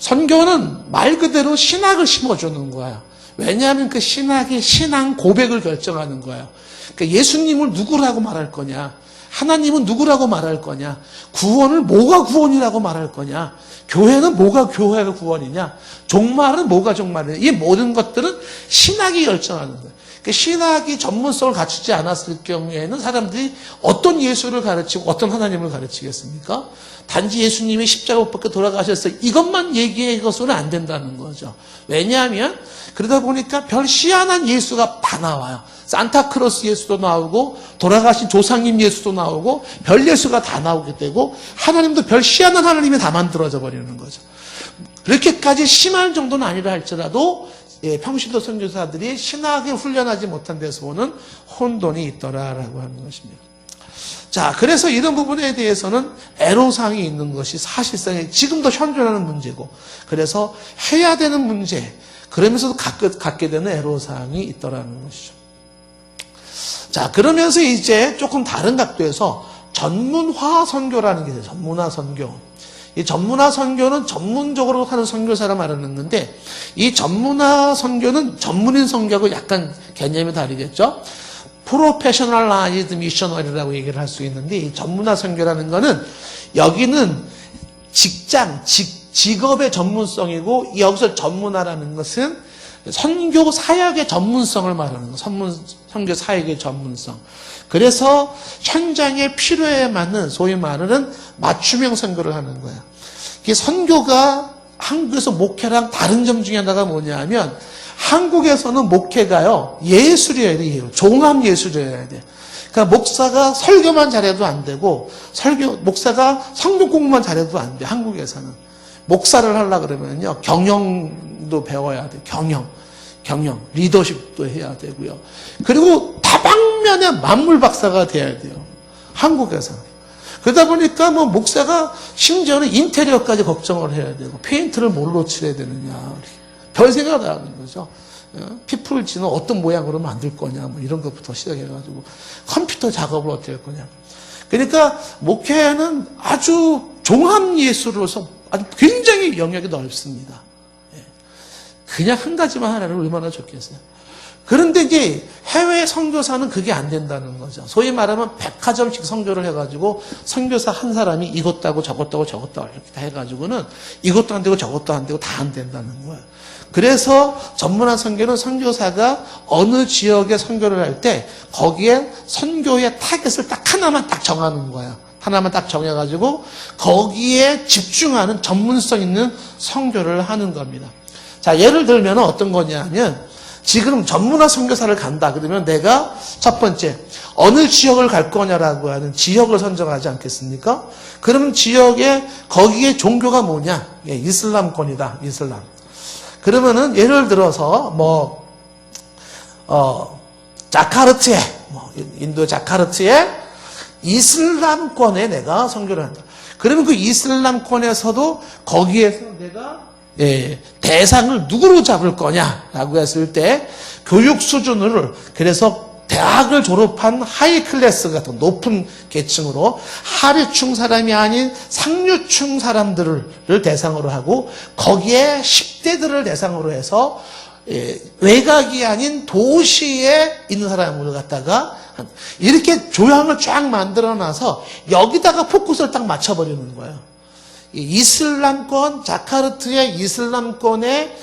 선교는 말 그대로 신학을 심어주는 거예요. 왜냐하면 그 신학이 신앙 고백을 결정하는 거예요. 그러니까 예수님을 누구라고 말할 거냐, 하나님은 누구라고 말할 거냐, 구원을 뭐가 구원이라고 말할 거냐, 교회는 뭐가 교회가 구원이냐, 종말은 뭐가 종말이냐, 이 모든 것들은 신학이 결정하는 거예요. 신학이 전문성을 갖추지 않았을 경우에는 사람들이 어떤 예수를 가르치고 어떤 하나님을 가르치겠습니까? 단지 예수님이 십자가 못 박혀 돌아가셨어요. 이것만 얘기해서는 안 된다는 거죠. 왜냐하면 그러다 보니까 별 희한한 예수가 다 나와요. 산타크로스 예수도 나오고 돌아가신 조상님 예수도 나오고 별 예수가 다 나오게 되고 하나님도 별 희한한 하나님이 다 만들어져 버리는 거죠. 그렇게까지 심할 정도는 아니라 할지라도 평신도 선교사들이 신학에 훈련하지 못한 데서 오는 혼돈이 있더라라고 하는 것입니다. 자, 그래서 이런 부분에 대해서는 애로사항이 있는 것이 사실상 지금도 현존하는 문제고, 그래서 해야 되는 문제, 그러면서도 갖게 되는 애로사항이 있더라는 것이죠. 자, 그러면서 이제 조금 다른 각도에서 전문화 선교라는 게 있어요. 전문화 선교. 이 전문화 선교는 전문적으로 하는 선교사를 말하는 건데, 이 전문화 선교는 전문인 선교하고 약간 개념이 다르겠죠? 프로페셔널라이즈드 미셔너리라고 얘기를 할 수 있는데, 이 전문화 선교라는 거는 여기는 직장, 직업의 전문성이고, 여기서 전문화라는 것은 선교 사역의 전문성을 말하는 거, 선교 사역의 전문성. 그래서 현장의 필요에 맞는 소위 말하는 맞춤형 선교를 하는 거야. 이게 선교가 한국에서 목회랑 다른 점 중에 하나가 뭐냐면, 한국에서는 목회가요, 예술이어야 돼, 예술. 종합 예술이어야 돼. 그러니까 목사가 설교만 잘해도 안 되고, 목사가 성경 공부만 잘해도 안 돼, 한국에서는. 목사를 하려고 그러면요, 경영도 배워야 돼, 경영, 리더십도 해야 되고요. 그리고 다방면의 만물 박사가 돼야 돼요, 한국에서는. 그러다 보니까 뭐 목사가 심지어는 인테리어까지 걱정을 해야 되고, 페인트를 뭘로 칠해야 되느냐, 별 생각을 다 하는 거죠. 피플지는 어떤 모양으로 만들 거냐, 뭐 이런 것부터 시작해가지고, 컴퓨터 작업을 어떻게 할 거냐. 그러니까 목회는 아주 종합 예술로서 아주 굉장히 영역이 넓습니다. 그냥 한 가지만 하라면 얼마나 좋겠어요. 그런데 이제 해외 선교사는 그게 안 된다는 거죠. 소위 말하면 백화점식 선교를 해가지고 선교사 한 사람이 이것도 하고 저것도 하고 저것도 하고 이렇게 다 해가지고는 이것도 안 되고 저것도 안 되고 다 안 된다는 거예요. 그래서 전문화 선교는 선교사가 어느 지역에 선교를 할 때 거기에 선교의 타겟을 딱 하나만 딱 정하는 거예요. 하나만 딱 정해가지고 거기에 집중하는 전문성 있는 선교를 하는 겁니다. 자, 예를 들면 어떤 거냐면, 지금 전문화 선교사를 간다 그러면 내가 첫 번째 어느 지역을 갈 거냐라고 하는 지역을 선정하지 않겠습니까? 그러면 지역에 거기에 종교가 뭐냐? 예, 이슬람권이다, 이슬람. 그러면은 예를 들어서 자카르트에, 인도 자카르트에 이슬람권에 내가 선교를 한다. 그러면 그 이슬람권에서도 거기에서 내가 대상을 누구로 잡을 거냐라고 했을 때 교육 수준을, 그래서 대학을 졸업한 하이 클래스 같은 높은 계층으로 하류층 사람이 아닌 상류층 사람들을 대상으로 하고, 거기에 10대들을 대상으로 해서 외곽이 아닌 도시에 있는 사람으로 갖다가 이렇게 조항을 쫙 만들어놔서 여기다가 포커스를 딱 맞춰버리는 거예요. 이슬람권, 자카르트의 이슬람권의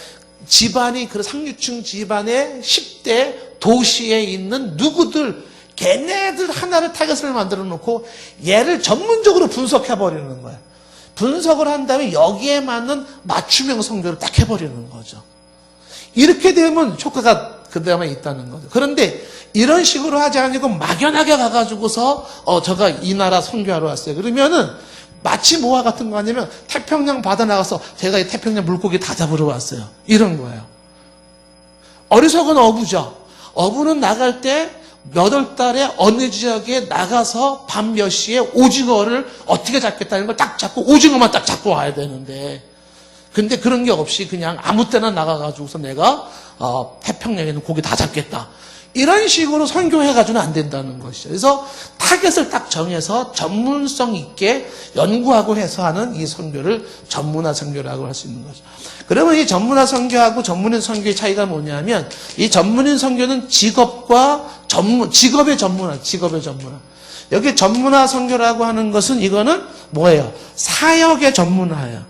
집안이, 그 상류층 집안의 10대 도시에 있는 누구들, 걔네들 하나를 타겟을 만들어 놓고 얘를 전문적으로 분석해버리는 거예요. 분석을 한 다음에 여기에 맞는 맞춤형 선교를 딱 해버리는 거죠. 이렇게 되면 효과가 그 다음에 있다는 거죠. 그런데 이런 식으로 하지 않고 막연하게 가가지고서 제가 이 나라 선교하러 왔어요. 그러면은 마치 뭐와 같은 거 아니면 태평양 바다 나가서 제가 이 태평양 물고기 다 잡으러 왔어요, 이런 거예요. 어리석은 어부죠. 어부는 나갈 때 몇 월 달에 어느 지역에 나가서 밤 몇 시에 오징어를 어떻게 잡겠다는 걸 딱 잡고 오징어만 딱 잡고 와야 되는데, 근데 그런 게 없이 그냥 아무 때나 나가가지고서 내가 태평양에 있는 고기 다 잡겠다, 이런 식으로 선교해가지고는 안 된다는 것이죠. 그래서 타겟을 딱 정해서 전문성 있게 연구하고 해서 하는 이 선교를 전문화 선교라고 할 수 있는 거죠. 그러면 이 전문화 선교하고 전문인 선교의 차이가 뭐냐면, 이 전문인 선교는 직업의 전문화. 여기 전문화 선교라고 하는 것은 이거는 뭐예요? 사역의 전문화예요.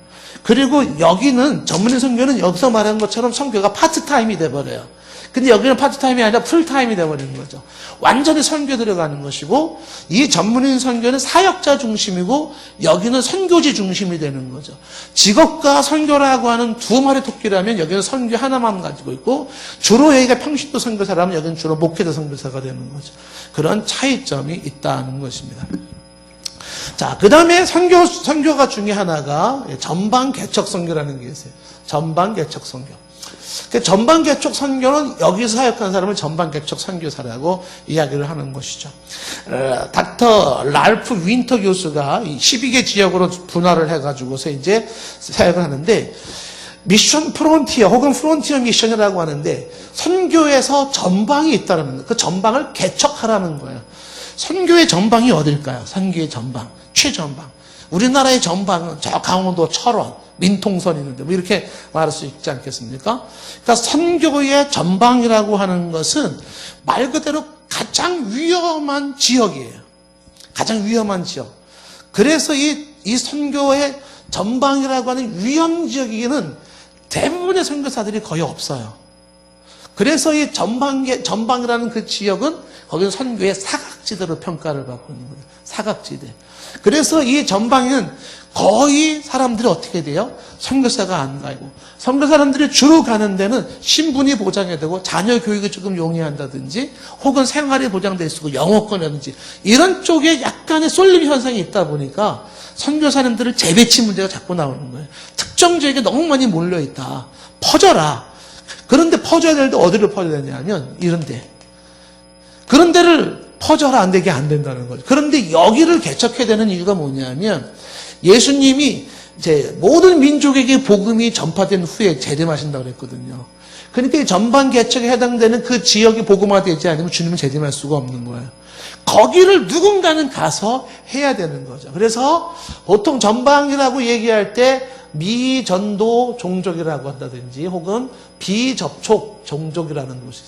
그리고 여기는 전문인 선교는 여기서 말한 것처럼 선교가 파트타임이 돼버려요. 근데 여기는 파트타임이 아니라 풀타임이 돼버리는 거죠. 완전히 선교에 들어가는 것이고, 이 전문인 선교는 사역자 중심이고 여기는 선교지 중심이 되는 거죠. 직업과 선교라고 하는 두 마리 토끼라면 여기는 선교 하나만 가지고 있고, 주로 여기가 평신도 선교사라면 여기는 주로 목회자 선교사가 되는 거죠. 그런 차이점이 있다는 것입니다. 자, 그 다음에 선교가 중에 하나가 전방 개척 선교라는 게 있어요. 전방 개척 선교. 전방 개척 선교는 여기서 사역하는 사람을 전방 개척 선교사라고 이야기를 하는 것이죠. 닥터 랄프 윈터 교수가 12개 지역으로 분할을 해가지고서 이제 사역을 하는데, 미션 프론티어 혹은 프론티어 미션이라고 하는데, 선교에서 전방이 있다는 거예요. 그 전방을 개척하는 하라는 거예요. 선교의 전방이 어딜까요? 선교의 전방, 최전방. 우리나라의 전방은 저 강원도 철원, 민통선 있는데 뭐 이렇게 말할 수 있지 않겠습니까? 그러니까 선교의 전방이라고 하는 것은 말 그대로 가장 위험한 지역이에요. 가장 위험한 지역. 그래서 이 선교의 전방이라고 하는 위험 지역에는 대부분의 선교사들이 거의 없어요. 그래서 이 전방이라는 그 지역은 거기는 선교의 사각지대로 평가를 받고 있는 거예요. 사각지대. 그래서 이 전방에는 거의 사람들이 어떻게 돼요? 선교사가 안 가고, 선교사람들이 주로 가는 데는 신분이 보장이 되고 자녀 교육이 조금 용이한다든지 혹은 생활이 보장될 수 있고 영어권이라든지 이런 쪽에 약간의 쏠림 현상이 있다 보니까 선교사님들을 재배치 문제가 자꾸 나오는 거예요. 특정 지역에 너무 많이 몰려있다. 퍼져라. 그런데 퍼져야 될 때 어디를 퍼져야 되냐면 이런 데. 그런 데를 퍼져라 안 되게 안 된다는 거죠. 그런데 여기를 개척해야 되는 이유가 뭐냐면 예수님이 이제 모든 민족에게 복음이 전파된 후에 재림하신다고 그랬거든요. 그러니까 이 전방 개척에 해당되는 그 지역이 복음화되지 않으면 주님은 재림할 수가 없는 거예요. 거기를 누군가는 가서 해야 되는 거죠. 그래서 보통 전방이라고 얘기할 때 미전도 종족이라고 한다든지 혹은 비접촉 종족이라는 것이죠.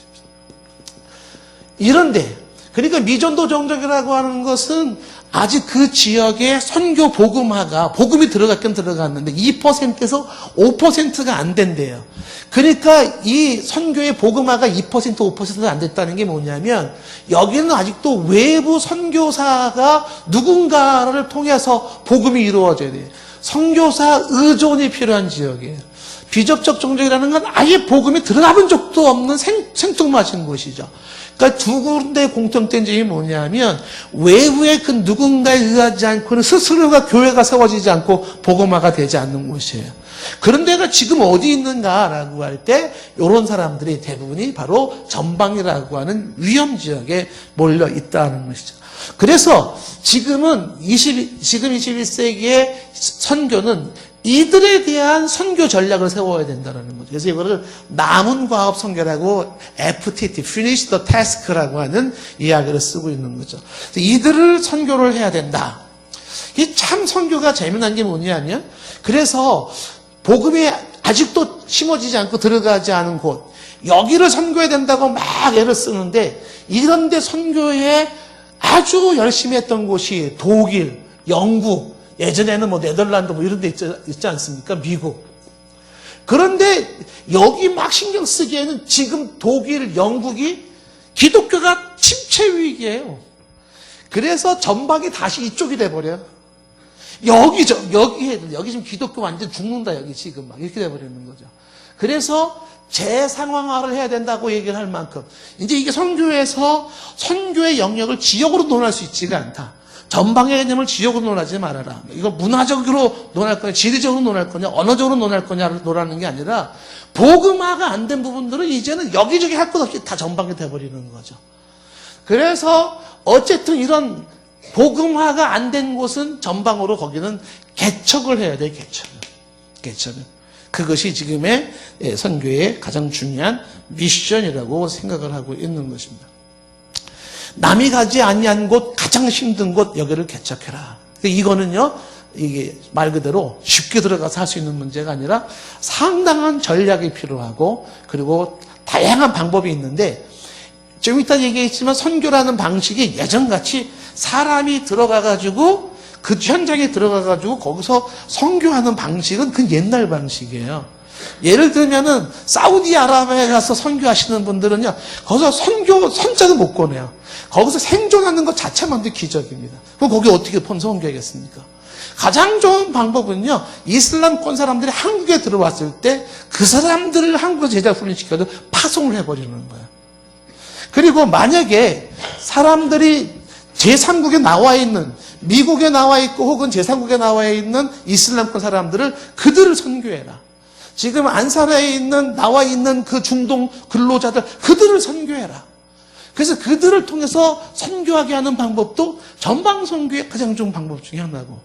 이런데 그러니까 미전도 종족이라고 하는 것은 아직 그 지역의 선교 복음화가 복음이 들어갔긴 들어갔는데 2%에서 5%가 안 된대요. 그러니까 이 선교의 복음화가 2%, 5%가 안 됐다는 게 뭐냐면 여기는 아직도 외부 선교사가 누군가를 통해서 복음이 이루어져야 돼요. 선교사 의존이 필요한 지역이에요. 비접촉 종족이라는 건 아예 복음이 들어가본 적도 없는 생뚱맞은 곳이죠. 그러니까 두 군데의 공통된 점이 뭐냐면 외부의 그 누군가에 의하지 않고는 스스로가 교회가 세워지지 않고 복음화가 되지 않는 곳이에요. 그런 데가 지금 어디 있는가라고 할 때 이런 사람들이 대부분이 바로 전방이라고 하는 위험 지역에 몰려 있다는 것이죠. 그래서 지금 21세기의 선교는 이들에 대한 선교 전략을 세워야 된다는 거죠. 그래서 이거를 남은 과업 선교라고 FTT, Finish the Task라고 하는 이야기를 쓰고 있는 거죠. 이들을 선교를 해야 된다. 이 참 선교가 재미난 게 뭐냐면 그래서 복음이 아직도 심어지지 않고 들어가지 않은 곳 여기를 선교해야 된다고 막 애를 쓰는데 이런 데 선교에 아주 열심히 했던 곳이 독일, 영국, 예전에는 뭐 네덜란드 뭐 이런 데 있지 않습니까? 미국. 그런데 여기 막 신경 쓰기에는 지금 독일, 영국이 기독교가 침체 위기예요. 그래서 전방이 다시 이쪽이 돼버려요. 여기 지금 기독교 완전 죽는다, 여기 지금 막 이렇게 돼버리는 거죠. 그래서 재상황화를 해야 된다고 얘기를 할 만큼 이제 이게 선교에서 선교의 영역을 지역으로 논할 수 있지가 않다. 전방의 개념을 지역으로 논하지 말아라. 이거 문화적으로 논할 거냐, 지리적으로 논할 거냐, 언어적으로 논할 거냐를 논하는 게 아니라 복음화가 안 된 부분들은 이제는 여기저기 할 것 없이 다 전방이 돼버리는 거죠. 그래서 어쨌든 이런 복음화가 안 된 곳은 전방으로 거기는 개척을 해야 돼, 개척을. 그것이 지금의 선교의 가장 중요한 미션이라고 생각을 하고 있는 것입니다. 남이 가지 아니한 곳, 가장 힘든 곳 여기를 개척해라. 이거는요, 이게 말 그대로 쉽게 들어가서 할 수 있는 문제가 아니라 상당한 전략이 필요하고 그리고 다양한 방법이 있는데 좀 이따 얘기했지만 선교라는 방식이 예전같이 사람이 들어가가지고 그 현장에 들어가가지고 거기서 선교하는 방식은 그 옛날 방식이에요. 예를 들면은 사우디아라비아에 가서 선교하시는 분들은요, 거기서 선교 선자도 못 꺼내요. 거기서 생존하는 것 자체만도 기적입니다. 그럼 거기 어떻게 선교하겠습니까? 가장 좋은 방법은요, 이슬람권 사람들이 한국에 들어왔을 때 그 사람들을 한국에서 제자 훈련시켜서 파송을 해버리는 거예요. 그리고 만약에 사람들이 제3국에 나와 있는, 미국에 나와 있고 혹은 제3국에 나와 있는 이슬람권 사람들을 그들을 선교해라. 지금 안산에 나와 있는 그 중동 근로자들, 그들을 선교해라. 그래서 그들을 통해서 선교하게 하는 방법도 전방 선교의 가장 좋은 방법 중에 하나고,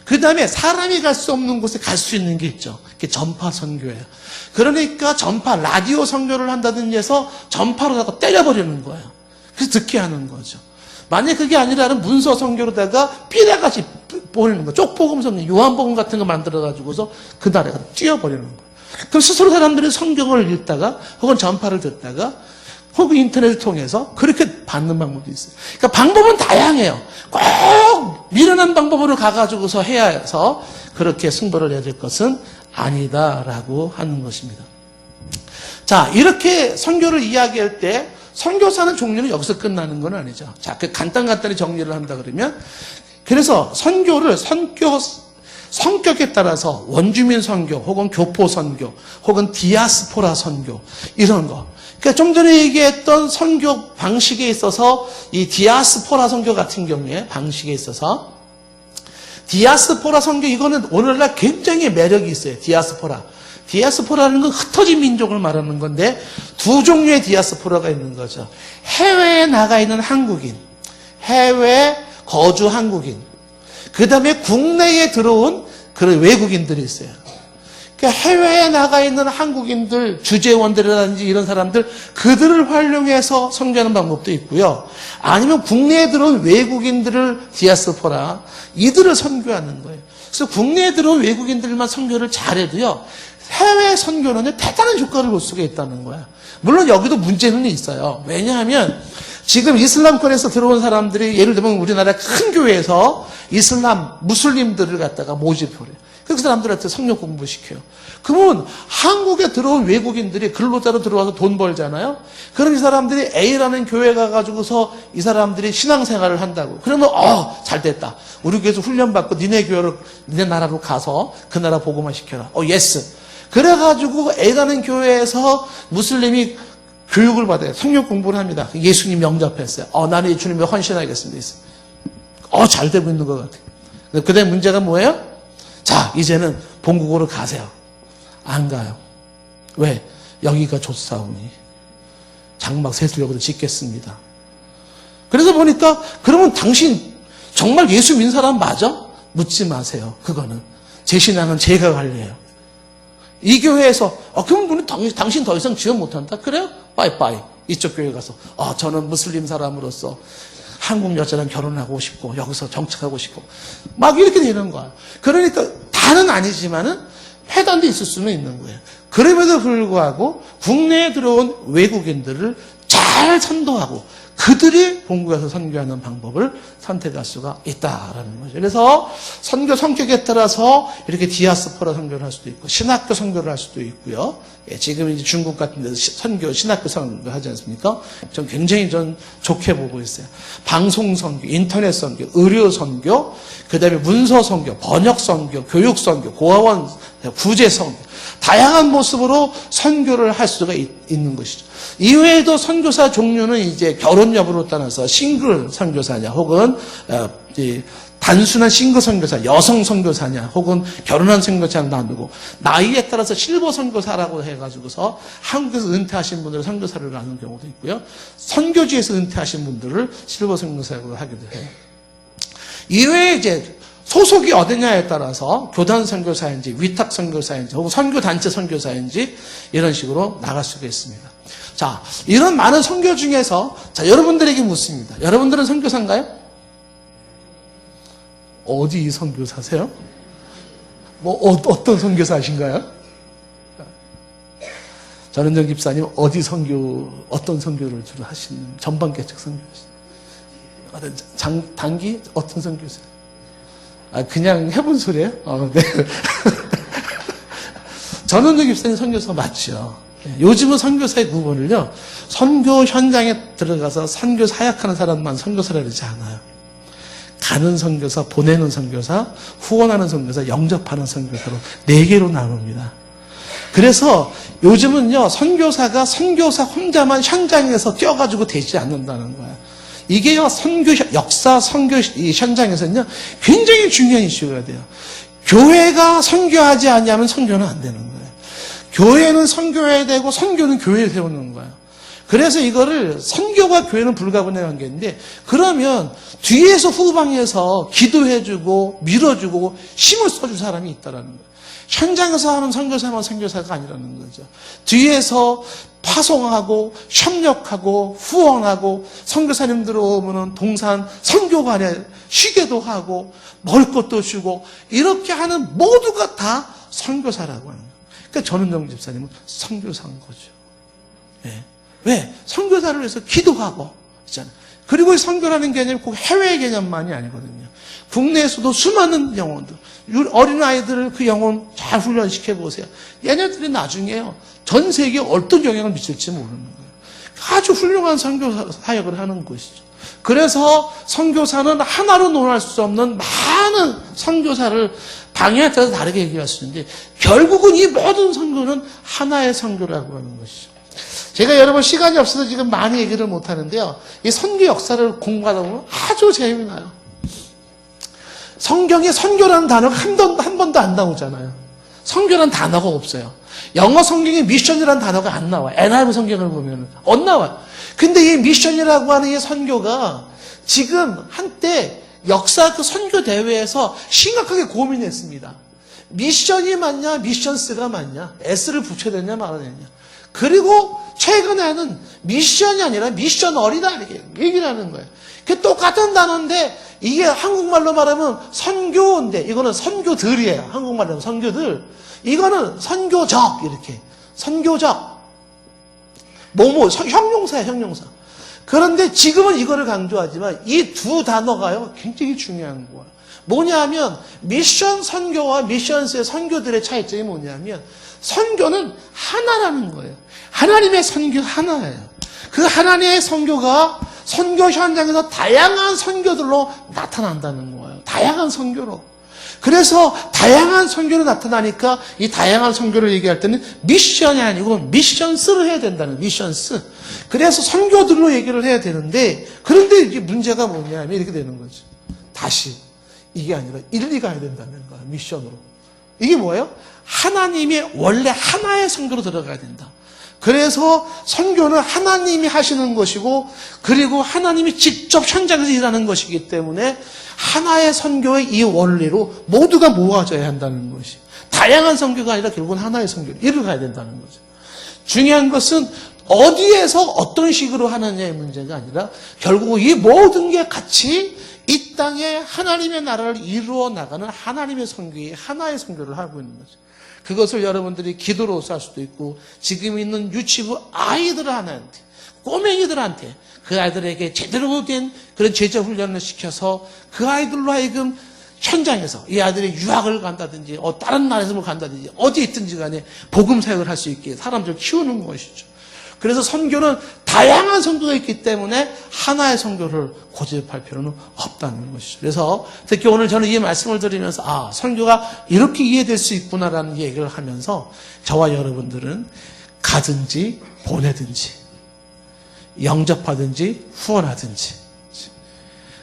그 다음에 사람이 갈 수 없는 곳에 갈 수 있는 게 있죠. 그게 전파 선교예요. 그러니까 전파, 라디오 선교를 한다든지 해서 전파로 때려버리는 거예요. 그래서 듣게 하는 거죠. 만약 그게 아니라는 문서 선교로다가 삐라같이 보내는 거, 쪽복음 성경, 요한복음 같은 거 만들어가지고서 그 나라에 띄워버리는 거예요. 그럼 스스로 사람들이 성경을 읽다가 혹은 전파를 듣다가 혹은 인터넷을 통해서 그렇게 받는 방법도 있어요. 그러니까 방법은 다양해요. 꼭 미련한 방법으로 가가지고서 해야 해서 그렇게 승부를 내야 될 것은 아니다라고 하는 것입니다. 자, 이렇게 선교를 이야기할 때 선교사는 종류는 여기서 끝나는 건 아니죠. 자, 그 간단히 정리를 한다 그러면, 그래서 선교를 성격에 따라서 원주민 선교, 혹은 교포 선교, 혹은 디아스포라 선교, 이런 거. 그러니까 좀 전에 얘기했던 선교 방식에 있어서 이 디아스포라 선교 같은 경우에 방식에 있어서 디아스포라 선교, 이거는 오늘날 굉장히 매력이 있어요. 디아스포라는 건 흩어진 민족을 말하는 건데 두 종류의 디아스포라가 있는 거죠. 해외에 나가 있는 한국인, 해외 거주 한국인, 그 다음에 국내에 들어온 그런 외국인들이 있어요. 그러니까 해외에 나가 있는 한국인들, 주재원들이라든지 이런 사람들, 그들을 활용해서 선교하는 방법도 있고요. 아니면 국내에 들어온 외국인들을 디아스포라, 이들을 선교하는 거예요. 그래서 국내에 들어온 외국인들만 선교를 잘해도요, 해외 선교는 대단한 효과를 볼 수가 있다는 거야. 물론 여기도 문제는 있어요. 왜냐하면 지금 이슬람권에서 들어온 사람들이 예를 들면 우리나라 큰 교회에서 이슬람, 무슬림들을 갖다가 모집을 해요. 그 사람들한테 성경 공부시켜요. 그러면 한국에 들어온 외국인들이 근로자로 들어와서 돈 벌잖아요. 그럼 이 사람들이 A라는 교회 가가지고서 이 사람들이 신앙생활을 한다고. 그러면 잘 됐다. 우리 교회에서 훈련받고 니네 나라로 가서 그 나라 복음화 시켜라. 예스. 그래가지고 A라는 교회에서 무슬림이 교육을 받아요. 성경 공부를 합니다. 예수님 영접했어요. 나는 이 주님에 헌신하겠습니다. 잘 되고 있는 것 같아요. 그 다음에 문제가 뭐예요? 자, 이제는 본국으로 가세요. 안 가요. 왜? 여기가 좋사오니 장막 세수역으로 짓겠습니다. 그래서 보니까 그러면 당신 정말 예수 믿는 사람 맞아? 묻지 마세요. 그거는 제 신앙은 제가 관리해요. 이 교회에서 그럼 당신 더 이상 지원 못한다? 그래요? 빠이빠이. 이쪽 교회 가서 저는 무슬림 사람으로서 한국 여자랑 결혼하고 싶고 여기서 정착하고 싶고 막 이렇게 되는 거야. 그러니까 다는 아니지만은 폐단도 있을 수는 있는 거예요. 그럼에도 불구하고 국내에 들어온 외국인들을 잘 선도하고 그들이 본국에서 선교하는 방법을 선택할 수가 있다라는 거죠. 그래서 선교 성격에 따라서 이렇게 디아스포라 선교를 할 수도 있고 신학교 선교를 할 수도 있고요. 지금 이제 중국 같은 데서 신학교 선교 하지 않습니까? 전 굉장히 좋게 보고 있어요. 방송 선교, 인터넷 선교, 의료 선교, 그 다음에 문서 선교, 번역 선교, 교육 선교, 고아원 구제 선교, 다양한 모습으로 선교를 할 수가 있는 것이죠. 이외에도 선교사 종류는 이제 결혼 여부로 따라서 싱글 선교사냐, 혹은 단순한 싱글 선교사, 여성 선교사냐, 혹은 결혼한 선교사를 나누고 나이에 따라서 실버 선교사라고 해가지고서 한국에서 은퇴하신 분들을 선교사를 나누는 경우도 있고요. 선교지에서 은퇴하신 분들을 실버 선교사라고 하기도 해요. 이외에 이제 소속이 어디냐에 따라서 교단 선교사인지 위탁 선교사인지 혹은 선교단체 선교사인지 이런 식으로 나갈 수가 있습니다. 자, 이런 많은 선교 중에서 여러분들에게 묻습니다. 여러분들은 선교사인가요? 어디 선교사세요? 어떤 선교사신가요? 전은정 집사님 어떤 선교를 주로 하시는 전반개척 선교하시는 단기 어떤 선교사요? 그냥 해본 소리예요? 네. 전은정 집사님 선교사 맞죠? 요즘은 선교사의 구분을요, 선교 현장에 들어가서 선교 사역하는 사람만 선교사라 그러지 않아요. 가는 선교사, 보내는 선교사, 후원하는 선교사, 영접하는 선교사로 4개로 나눕니다. 그래서 요즘은요, 선교사가 선교사 혼자만 현장에서 뛰어가지고 되지 않는다는 거예요. 이게요, 역사 선교 현장에서는요, 굉장히 중요한 이슈가 돼요. 교회가 선교하지 않으면 선교는 안 되는 거예요. 교회는 선교해야 되고, 선교는 교회를 세우는 거예요. 그래서 이거를 선교와 교회는 불가분의 관계인데, 그러면 뒤에서 후방에서 기도해주고, 밀어주고, 힘을 써줄 사람이 있다라는 거예요. 현장에서 하는 선교사만 선교사가 아니라는 거죠. 뒤에서 파송하고 협력하고 후원하고 선교사님들 오면은 동산 선교관에 쉬게도 하고 먹을 것도 주고 이렇게 하는 모두가 다 선교사라고 하는 거예요. 그러니까 전은정 집사님은 선교사인 거죠. 예. 왜? 선교사를 위해서 기도하고 있잖아요. 그리고 선교라는 개념이 꼭 해외 개념만이 아니거든요. 국내에서도 수많은 영혼들, 어린아이들을 그 영혼 잘 훈련시켜 보세요. 얘네들이 나중에요, 전 세계에 어떤 영향을 미칠지 모르는 거예요. 아주 훌륭한 선교 사역을 하는 것이죠. 그래서 선교사는 하나로 논할 수 없는 많은 선교사를 방향에 따라서 다르게 얘기할 수 있는데, 결국은 이 모든 선교는 하나의 선교라고 하는 것이죠. 제가 여러분 시간이 없어서 지금 많이 얘기를 못 하는데요, 이 선교 역사를 공부하다 보면 아주 재미나요. 성경에 선교라는 단어가 한 번도 안 나오잖아요. 선교라는 단어가 없어요. 영어 성경에 미션이라는 단어가 안 나와요. NIV 성경을 보면 안 나와요. 근데 이 미션이라고 하는 이 선교가 지금 한때 역사 그 선교 대회에서 심각하게 고민했습니다. 미션이 맞냐, 미션스가 맞냐, S를 붙여야 되냐 말아야 되냐. 그리고 최근에는 미션이 아니라 미셔너리다 이렇게 얘기를 하는 거예요. 그 똑같은 단어인데 이게 한국말로 말하면 선교인데 이거는 선교들이에요. 한국말로 하면 선교들. 이거는 선교적 이렇게. 선교적. 형용사야, 형용사. 그런데 지금은 이거를 강조하지만 이 두 단어가요, 굉장히 중요한 거예요. 뭐냐면 미션 선교와 미션스의 선교들의 차이점이 뭐냐면 선교는 하나라는 거예요. 하나님의 선교 하나예요. 그 하나님의 선교가 선교 현장에서 다양한 선교들로 나타난다는 거예요. 다양한 선교로. 그래서 다양한 선교로 나타나니까 이 다양한 선교를 얘기할 때는 미션이 아니고 미션스를 해야 된다는, 미션스. 그래서 선교들로 얘기를 해야 되는데, 그런데 이게 문제가 뭐냐면 이렇게 되는 거죠. 다시 이게 아니라 일리 가야 된다는 거야, 미션으로. 이게 뭐예요? 하나님이 원래 하나의 선교로 들어가야 된다. 그래서 선교는 하나님이 하시는 것이고, 그리고 하나님이 직접 현장에서 일하는 것이기 때문에 하나의 선교의 이 원리로 모두가 모아져야 한다는 것이, 다양한 선교가 아니라 결국은 하나의 선교로 이를 가야 된다는 거죠. 중요한 것은 어디에서 어떤 식으로 하느냐의 문제가 아니라 결국 이 모든 게 같이 이 땅에 하나님의 나라를 이루어 나가는 하나님의 선교의 하나의 선교를 하고 있는 거죠. 그것을 여러분들이 기도로서 할 수도 있고, 지금 있는 유치부 아이들한테, 꼬맹이들한테 그 아이들에게 제대로 된 그런 제자 훈련을 시켜서 그 아이들로 하여금 현장에서 이 아이들이 유학을 간다든지 다른 나라에서 간다든지 어디 있든지 간에 복음 사역을 할 수 있게 사람들을 키우는 것이죠. 그래서 선교는 다양한 선교가 있기 때문에 하나의 선교를 고집할 필요는 없다는 것이죠. 그래서 특히 오늘 저는 이 말씀을 드리면서 선교가 이렇게 이해될 수 있구나라는 얘기를 하면서 저와 여러분들은 가든지 보내든지 영접하든지 후원하든지,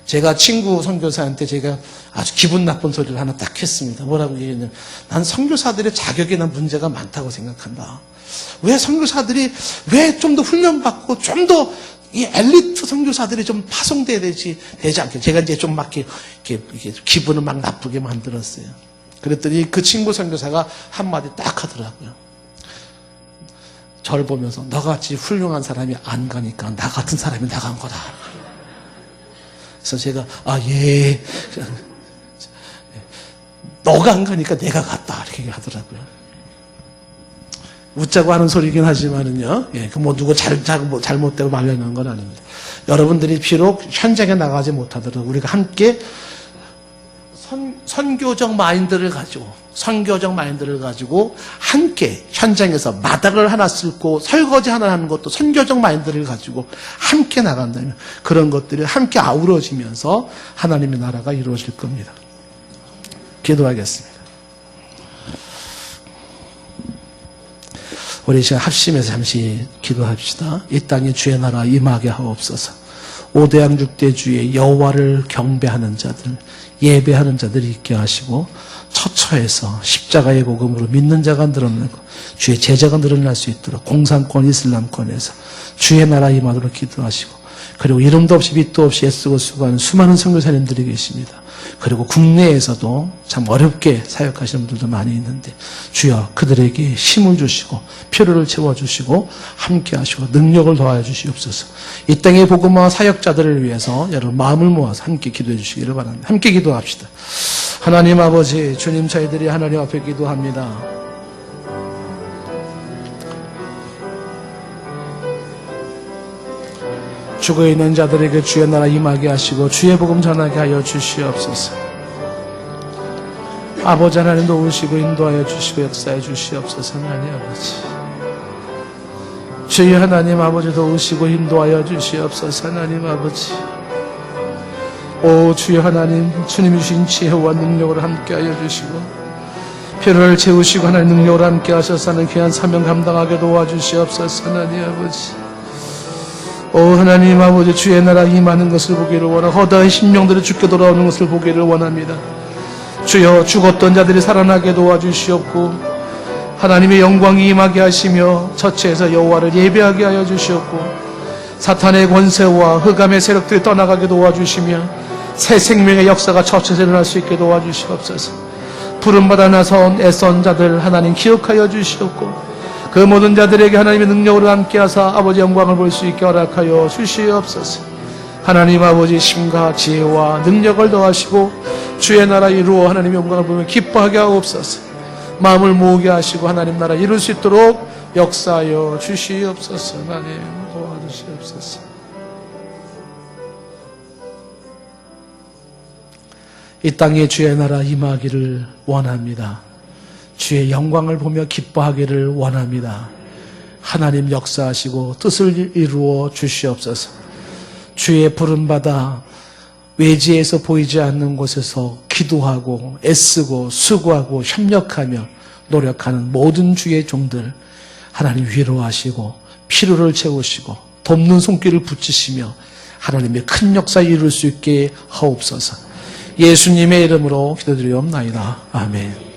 제가 친구 선교사한테 제가 아주 기분 나쁜 소리를 하나 딱 했습니다. 뭐라고 얘기했냐면, 난 선교사들의 자격에 난 문제가 많다고 생각한다. 왜 선교사들이 왜 좀 더 훈련받고 좀 더 이 엘리트 선교사들이 좀 파송돼야 되지 않게, 제가 이제 좀 막 이렇게 기분을 막 나쁘게 만들었어요. 그랬더니 그 친구 선교사가 한마디 딱 하더라고요. 저를 보면서 너같이 훌륭한 사람이 안 가니까 나 같은 사람이 나간 거다. 그래서 제가 예, 너가 안 가니까 내가 갔다 이렇게 하더라고요. 웃자고 하는 소리긴 하지만은요, 그 뭐 누구 잘못되고 말려놓은 건 아닙니다. 여러분들이 비록 현장에 나가지 못하더라도 우리가 함께 선교적 마인드를 가지고 함께 현장에서 마당을 하나 쓸고 설거지 하나 하는 것도 선교적 마인드를 가지고 함께 나간다면 그런 것들이 함께 아우러지면서 하나님의 나라가 이루어질 겁니다. 기도하겠습니다. 우리 시간 합심해서 잠시 기도합시다. 이 땅에 주의 나라 임하게 하옵소서. 5대양 6대 주의 여호와를 경배하는 자들, 예배하는 자들이 있게 하시고, 처처에서 십자가의 복음으로 믿는 자가 늘어나고 주의 제자가 늘어날 수 있도록 공산권 이슬람권에서 주의 나라 임하도록 기도하시고, 그리고 이름도 없이 빛도 없이 애쓰고 수고하는 수많은 선교사님들이 계십니다. 그리고 국내에서도 참 어렵게 사역하시는 분들도 많이 있는데 주여 그들에게 힘을 주시고 필요를 채워주시고 함께 하시고 능력을 더하여 주시옵소서. 이 땅의 복음화 사역자들을 위해서 여러분 마음을 모아서 함께 기도해 주시기를 바랍니다. 함께 기도합시다. 하나님 아버지, 주님 저희들이 하나님 앞에 기도합니다. 죽어있는 자들에게 주의 나라 임하게 하시고 주의 복음 전하게 하여 주시옵소서. 아버지 하나님 도우시고 인도하여 주시고 역사해 주시옵소서. 하나님 아버지, 주의 하나님 아버지 도우시고 인도하여 주시옵소서. 하나님 아버지, 오 주의 하나님, 주님이 주신 지혜와 능력으로 함께하여 주시고 필요를 채우시고 하나님 능력으로 함께하셔서 하는 귀한 사명 감당하게 도와주시옵소서. 하나님 아버지, 오 하나님 아버지, 주의 나라 임하는 것을 보기를 원하고 허다한 심령들이 죽게 돌아오는 것을 보기를 원합니다. 주여 죽었던 자들이 살아나게 도와주시옵고 하나님의 영광이 임하게 하시며 처처에서 여호와를 예배하게 하여 주시옵고 사탄의 권세와 흑암의 세력들이 떠나가게 도와주시며 새 생명의 역사가 처처에서 일어날 수 있게 도와주시옵소서. 부름받아 나선 애썬 자들 하나님 기억하여 주시옵고 그 모든 자들에게 하나님의 능력으로 함께하사 아버지 영광을 볼 수 있게 허락하여 주시옵소서. 하나님 아버지 힘과 지혜와 능력을 더하시고 주의 나라 이루어 하나님의 영광을 보며 기뻐하게 하옵소서. 마음을 모으게 하시고 하나님 나라 이룰 수 있도록 역사하여 주시옵소서. 하나님 도와주시옵소서. 이 땅에 주의 나라 임하기를 원합니다. 주의 영광을 보며 기뻐하기를 원합니다. 하나님 역사하시고 뜻을 이루어 주시옵소서. 주의 부름받아 외지에서 보이지 않는 곳에서 기도하고 애쓰고 수고하고 협력하며 노력하는 모든 주의 종들 하나님 위로하시고 필요를 채우시고 돕는 손길을 붙이시며 하나님의 큰 역사 이룰 수 있게 하옵소서. 예수님의 이름으로 기도드리옵나이다. 아멘.